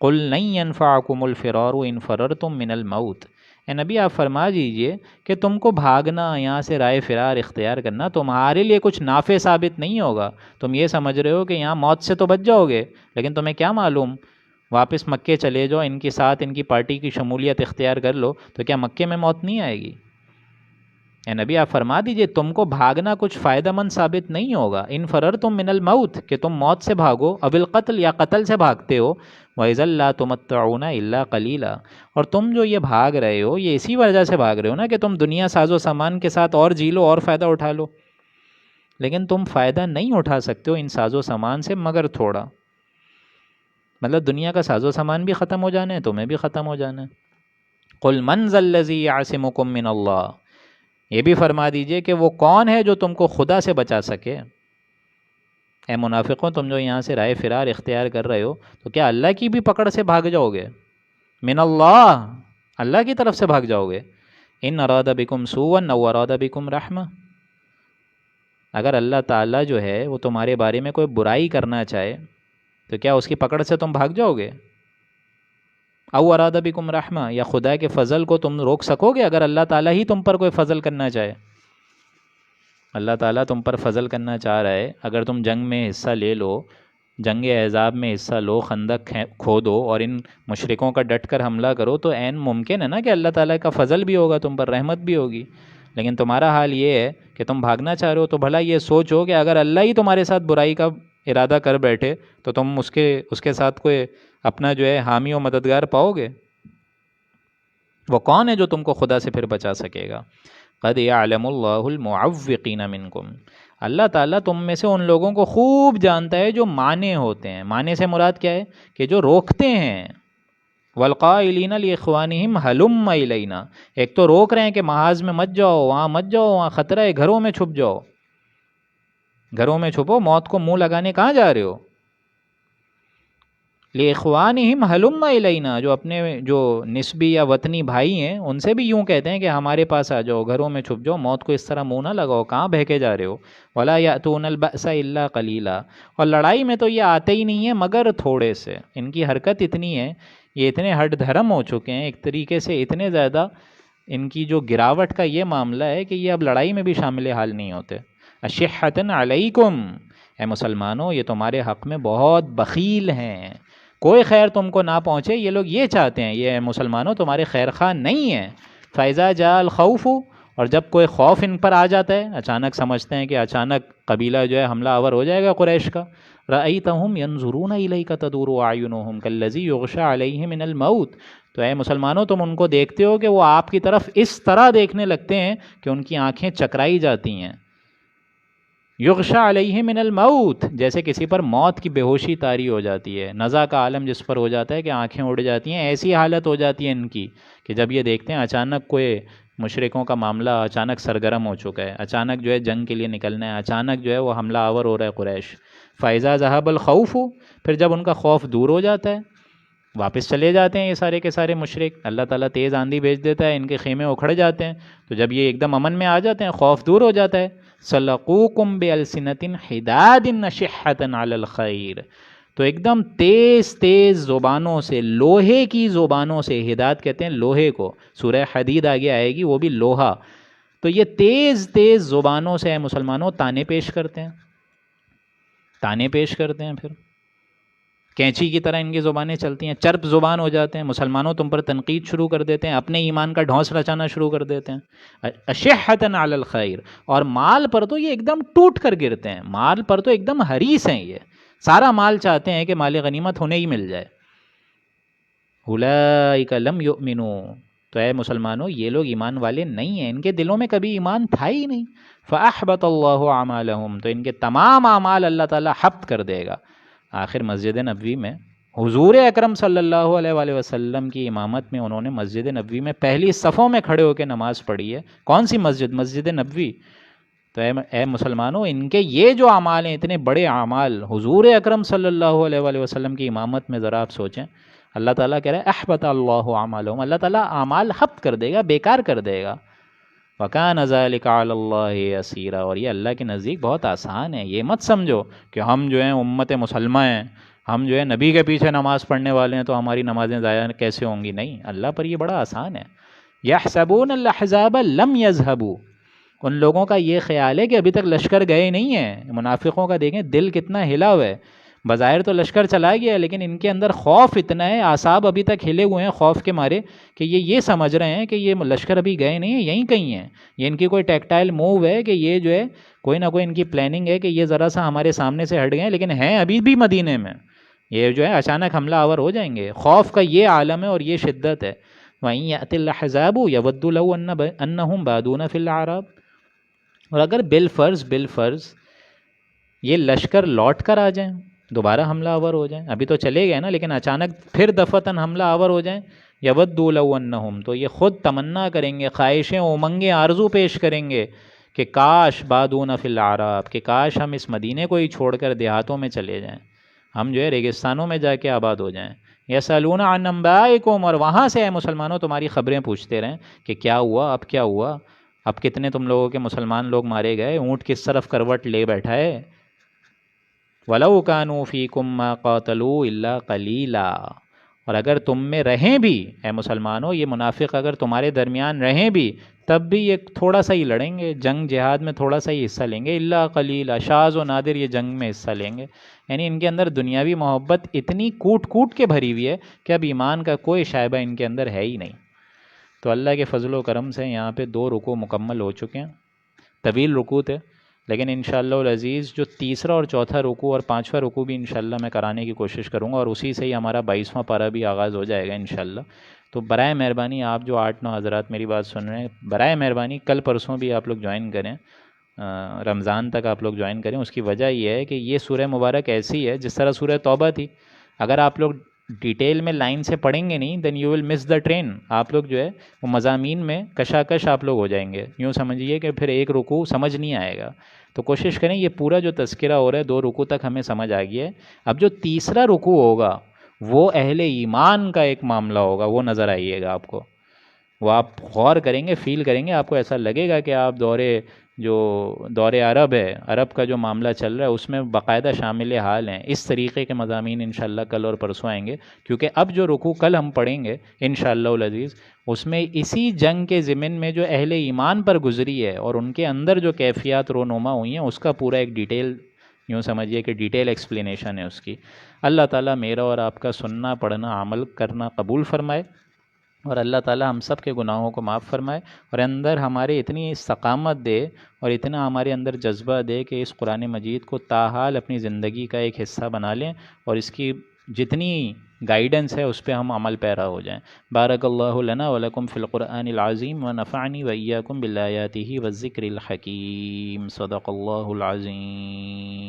قُلْ لَن يَنْفَعَكُمُ الْفِرَارُ إِنْ فَرَرْتُم مِّنَ الْمَوْتِ، اے نبی آپ فرما دیجئے کہ تم کو بھاگنا، یہاں سے رائے فرار اختیار کرنا تمہارے لیے کچھ نافع ثابت نہیں ہوگا، تم یہ سمجھ رہے ہو کہ یہاں موت سے تو بچ جاؤ گے، لیکن تمہیں کیا معلوم، واپس مکے چلے جاؤ، ان کے ساتھ ان کی پارٹی کی شمولیت اختیار کر لو، تو کیا مکے میں موت نہیں آئے گی؟ اے نبی آپ فرما دیجئے تم کو بھاگنا کچھ فائدہ مند ثابت نہیں ہوگا. ان فررتم من الموت، کہ تم موت سے بھاگو، اب القتل یا قتل سے بھاگتے ہو. وَإِذًا لَا تُمَتَّعُونَ إِلَّا قَلِيلًا، اور تم جو یہ بھاگ رہے ہو یہ اسی وجہ سے بھاگ رہے ہو نا کہ تم دنیا ساز و سامان کے ساتھ اور جی لو اور فائدہ اٹھا لو، لیکن تم فائدہ نہیں اٹھا سکتے ہو ان ساز و سامان سے مگر تھوڑا. مطلب دنیا کا ساز و سامان بھی ختم ہو جانا ہے، تمہیں بھی ختم ہو جانا ہے. قُلْ مَنْ ذَا الَّذِي يَعْصِمُكُم مِّنَ اللَّهِ، یہ بھی فرما دیجئے کہ وہ کون ہے جو تم کو خدا سے بچا سکے. اے منافقوں، تم جو یہاں سے رائے فرار اختیار کر رہے ہو تو کیا اللہ کی بھی پکڑ سے بھاگ جاؤ گے؟ من اللہ، اللہ کی طرف سے بھاگ جاؤ گے. ان اراد بکم سوءا او اراد بکم رحمہ، اگر اللہ تعالیٰ جو ہے وہ تمہارے بارے میں کوئی برائی کرنا چاہے تو کیا اس کی پکڑ سے تم بھاگ جاؤ گے؟ او اراد بکم رحمہ، یا خدا کے فضل کو تم روک سکو گے اگر اللہ تعالیٰ ہی تم پر کوئی فضل کرنا چاہے؟ اللہ تعالیٰ تم پر فضل کرنا چاہ رہا ہے، اگر تم جنگ میں حصہ لے لو، جنگ احزاب میں حصہ لو، خندق کھودو اور ان مشرکوں کا ڈٹ کر حملہ کرو تو عین ممکن ہے نا کہ اللہ تعالیٰ کا فضل بھی ہوگا تم پر، رحمت بھی ہوگی. لیکن تمہارا حال یہ ہے کہ تم بھاگنا چاہ رہے ہو، تو بھلا یہ سوچو کہ اگر اللہ ہی تمہارے ساتھ برائی کا ارادہ کر بیٹھے تو تم اس کے ساتھ کوئی اپنا جو ہے حامی و مددگار پاؤ گے؟ وہ کون ہے جو تم کو خدا سے پھر بچا سکے گا؟ قد یعلم اللہ المعوقین منکم، اللہ تعالیٰ تم میں سے ان لوگوں کو خوب جانتا ہے جو مانے ہوتے ہیں. مانے سے مراد کیا ہے؟ کہ جو روکتے ہیں. والقائلین لاخوانہم ہلم الینا، ایک تو روک رہے ہیں کہ محاذ میں مت جاؤ، وہاں مت جاؤ، وہاں خطرہ ہے، گھروں میں چھپ جاؤ، گھروں میں چھپو، موت کو منہ لگانے کہاں جا رہے ہو؟ لاخوانہم ہلم الینا، جو اپنے جو نسبی یا وطنی بھائی ہیں ان سے بھی یوں کہتے ہیں کہ ہمارے پاس آ جاؤ، گھروں میں چھپ جاؤ، موت کو اس طرح منہ نہ لگاؤ، کہاں بہکے جا رہے ہو. ولا یأتون البأس الا قلیلا، اور لڑائی میں تو یہ آتے ہی نہیں ہیں مگر تھوڑے سے. ان کی حرکت اتنی ہے، یہ اتنے ہٹ دھرم ہو چکے ہیں ایک طریقے سے، اتنے زیادہ ان کی جو گراوٹ کا یہ معاملہ ہے کہ یہ اب لڑائی میں بھی شامل حال نہیں ہوتے. اشحۃ علیکم، اے مسلمانوں یہ تمہارے حق میں بہت بخیل ہیں، کوئی خیر تم کو نہ پہنچے، یہ لوگ یہ چاہتے ہیں، یہ مسلمانوں تمہارے خیر خواہ نہیں ہیں. فَإِذَا جَاءَ الْخَوْفُ، اور جب کوئی خوف ان پر آ جاتا ہے، اچانک سمجھتے ہیں کہ اچانک قبیلہ جو ہے حملہ آور ہو جائے گا قریش کا، رَأَيْتَهُمْ يَنْظُرُونَ إِلَيْكَ تَدُورُ أَعْيُنُهُمْ كَالَّذِي يُغْشَى عَلَيْهِ مِنَ الْمَوْتِ، تو اے مسلمانوں تم ان کو دیکھتے ہو کہ وہ آپ کی طرف اس طرح دیکھنے لگتے ہیں کہ ان کی آنکھیں چکرائی جاتی ہیں. یغشا علیہ من الموت، جیسے کسی پر موت کی بے ہوشی طاری ہو جاتی ہے، نزع کا عالم جس پر ہو جاتا ہے کہ آنکھیں اڑ جاتی ہیں، ایسی حالت ہو جاتی ہے ان کی کہ جب یہ دیکھتے ہیں اچانک کوئی مشرکوں کا معاملہ اچانک سرگرم ہو چکا ہے، اچانک جو ہے جنگ کے لیے نکلنا ہے، اچانک جو ہے وہ حملہ آور ہو رہا ہے قریش. فَإِذَا ذَهَبَ الْخَوْفُ، پھر جب ان کا خوف دور ہو جاتا ہے، واپس چلے جاتے ہیں یہ سارے کے سارے مشرک، اللہ تعالیٰ تیز آندھی بھیج دیتا ہے، ان کے خیمے اکھڑ جاتے ہیں، تو جب یہ ایک دم امن میں آ جاتے ہیں، خوف دور ہو جاتا ہے، سَلَقُوكُمْ بِأَلْسِنَةٍ حِدَادٍ نَشِحَّةٍ عَلَى الْخَيْرِ، تو ایک دم تیز تیز زبانوں سے، لوہے کی زبانوں سے، حداد کہتے ہیں لوہے کو، سورہ حدید آگے آئے گی، وہ بھی لوہا، تو یہ تیز تیز زبانوں سے اے مسلمانوں تانے پیش کرتے ہیں، تانے پیش کرتے ہیں، پھر کینچی کی طرح ان کی زبانیں چلتی ہیں، چرپ زبان ہو جاتے ہیں، مسلمانوں تم پر تنقید شروع کر دیتے ہیں، اپنے ایمان کا ڈھونس رچانا شروع کر دیتے ہیں. اشحۃ علی الخیر، اور مال پر تو یہ ایک دم ٹوٹ کر گرتے ہیں، مال پر تو ایک دم حریص ہیں، یہ سارا مال چاہتے ہیں کہ مال غنیمت ہونے ہی مل جائے. اولئک لم یؤمنوا، تو اے مسلمانوں یہ لوگ ایمان والے نہیں ہیں، ان کے دلوں میں کبھی ایمان تھا ہی نہیں. فاحبط اللہ اعمالہم، تو ان کے تمام اعمال اللہ تعالیٰ حبط کر دے گا. آخر مسجد نبوی میں حضور اکرم صلی اللہ علیہ وآلہ وسلم کی امامت میں انہوں نے مسجد نبوی میں پہلی صفوں میں کھڑے ہو کے نماز پڑھی ہے. کون سی مسجد؟ مسجد نبوی. تو اے مسلمانوں ان کے یہ جو اعمال ہیں، اتنے بڑے اعمال، حضور اکرم صلی اللہ علیہ وآلہ وسلم کی امامت میں ذرا آپ سوچیں. اللہ تعالیٰ کہہ رہا ہے احبط اللہ اعمالہم، اللہ تعالیٰ اعمال حبط کر دے گا، بیکار کر دے گا. وَكَانَ ذَلِكَ عَلَى اللَّهِ يَسِيرًا، اور یہ اللہ کے نزدیک بہت آسان ہے. یہ مت سمجھو کہ ہم جو ہیں امت مسلمہ ہیں، ہم جو ہے نبی کے پیچھے نماز پڑھنے والے ہیں تو ہماری نمازیں ضائع کیسے ہوں گی. نہیں، اللہ پر یہ بڑا آسان ہے. يَحْسَبُونَ الْأَحْزَابَ لَمْ يَذْهَبُوا، ان لوگوں کا یہ خیال ہے کہ ابھی تک لشکر گئے نہیں ہیں. منافقوں کا دیکھیں دل کتنا ہلا ہوا ہے. بظاہر تو لشکر چلا گیا لیکن ان کے اندر خوف اتنا ہے، اعصاب ابھی تک ہلے ہوئے ہیں خوف کے مارے کہ یہ سمجھ رہے ہیں کہ یہ لشکر ابھی گئے نہیں ہیں، یہیں کہیں ہیں، یہ ان کی کوئی ٹیکٹائل موو ہے کہ یہ جو ہے کوئی نہ کوئی ان کی پلاننگ ہے کہ یہ ذرا سا ہمارے سامنے سے ہٹ گئے، لیکن ہیں ابھی بھی مدینے میں، یہ جو ہے اچانک حملہ آور ہو جائیں گے۔ خوف کا یہ عالم ہے اور یہ شدت ہے۔ وَإِن يَأْتِ الْأَحْزَابُ يَوَدُّ لَوْ أَنَّهُمْ بَادُونَ فِي الْأَعْرَابِ، اور اگر بالفرض یہ لشکر لوٹ کر آ جائیں، دوبارہ حملہ آور ہو جائیں، ابھی تو چلے گئے نا لیکن اچانک پھر دفعتاً حملہ آور ہو جائیں، یودوا لو انہم، تو یہ خود تمنا کریں گے، خواہشیں امنگیں آرزو پیش کریں گے کہ کاش بادون فی الاعراب، کہ کاش ہم اس مدینے کو ہی چھوڑ کر دیہاتوں میں چلے جائیں، ہم جو ہے ریگستانوں میں جا کے آباد ہو جائیں۔ یسألون عن انبائکم، اور وہاں سے اے مسلمانوں تمہاری خبریں پوچھتے رہیں کہ کیا ہوا، اب کیا ہوا، اب کتنے تم لوگوں کے مسلمان لوگ مارے گئے، اونٹ کس طرف کروٹ لے بیٹھا ہے۔ وَلَوْ كَانُوا فِيكُمْ مَا قَاتَلُوا إِلَّا قَلِيلًا، اور اگر تم میں رہیں بھی اے مسلمانوں، یہ منافق اگر تمہارے درمیان رہیں بھی تب بھی یہ تھوڑا سا ہی لڑیں گے، جنگ جہاد میں تھوڑا سا ہی حصہ لیں گے، الا قلیلا، شاذ و نادر یہ جنگ میں حصہ لیں گے۔ یعنی ان کے اندر دنیاوی محبت اتنی کوٹ کوٹ کے بھری ہوئی ہے کہ اب ایمان کا کوئی شائبہ ان کے اندر ہے ہی نہیں۔ تو اللہ کے فضل و کرم سے یہاں پہ 2 رکوع مکمل ہو چکے ہیں، طویل رکوع تھے، لیکن انشاءاللہ العزیز جو تیسرا اور چوتھا رکوع اور 5واں رکوع بھی انشاءاللہ میں کرانے کی کوشش کروں گا، اور اسی سے ہی ہمارا 22واں پارہ بھی آغاز ہو جائے گا انشاءاللہ۔ تو برائے مہربانی آپ جو 8-9 حضرات میری بات سن رہے ہیں، برائے مہربانی کل پرسوں بھی آپ لوگ جوائن کریں، رمضان تک آپ لوگ جوائن کریں۔ اس کی وجہ یہ ہے کہ یہ سورہ مبارک ایسی ہے جس طرح سورہ توبہ تھی، اگر آپ لوگ ڈیٹیل میں لائن سے پڑھیں گے نہیں then you will miss the train, آپ لوگ جو ہے وہ مضامین میں کشاکش آپ لوگ ہو جائیں گے، یوں سمجھیے کہ پھر ایک رکوع سمجھ نہیں آئے گا۔ تو کوشش کریں یہ پورا جو تذکرہ ہو رہا ہے 2 رکوع تک ہمیں سمجھ آ گیا ہے، اب جو تیسرا رکوع ہوگا وہ اہل ایمان کا ایک معاملہ ہوگا، وہ نظر آئیے گا آپ کو، وہ آپ غور کریں گے، فیل کریں گے، آپ کو ایسا لگے گا کہ آپ دور عرب ہے، عرب کا جو معاملہ چل رہا ہے اس میں باقاعدہ شامل حال ہیں۔ اس طریقے کے مضامین انشاءاللہ کل اور پرسوں آئیں گے، کیونکہ اب جو رکوع کل ہم پڑھیں گے انشاءاللہ العزیز اس میں اسی جنگ کے ضمن میں جو اہل ایمان پر گزری ہے اور ان کے اندر جو کیفیات رونما ہوئی ہیں اس کا پورا ایک ڈیٹیل، یوں سمجھیے کہ ڈیٹیل ایکسپلینیشن ہے اس کی۔ اللہ تعالیٰ میرا اور آپ کا سننا، پڑھنا، عمل کرنا قبول فرمائے، اور اللہ تعالیٰ ہم سب کے گناہوں کو معاف فرمائے، اور اندر ہمارے اتنی استقامت دے اور اتنا ہمارے اندر جذبہ دے کہ اس قرآن مجید کو تاحال اپنی زندگی کا ایک حصہ بنا لیں، اور اس کی جتنی گائیڈنس ہے اس پہ ہم عمل پیرا ہو جائیں۔ بارک اللہ لنا ولکم فی القرآن العظیم ونفعنی وإیاکم بالآیاتہ والذکر الحکیم، صدق اللہ العظیم۔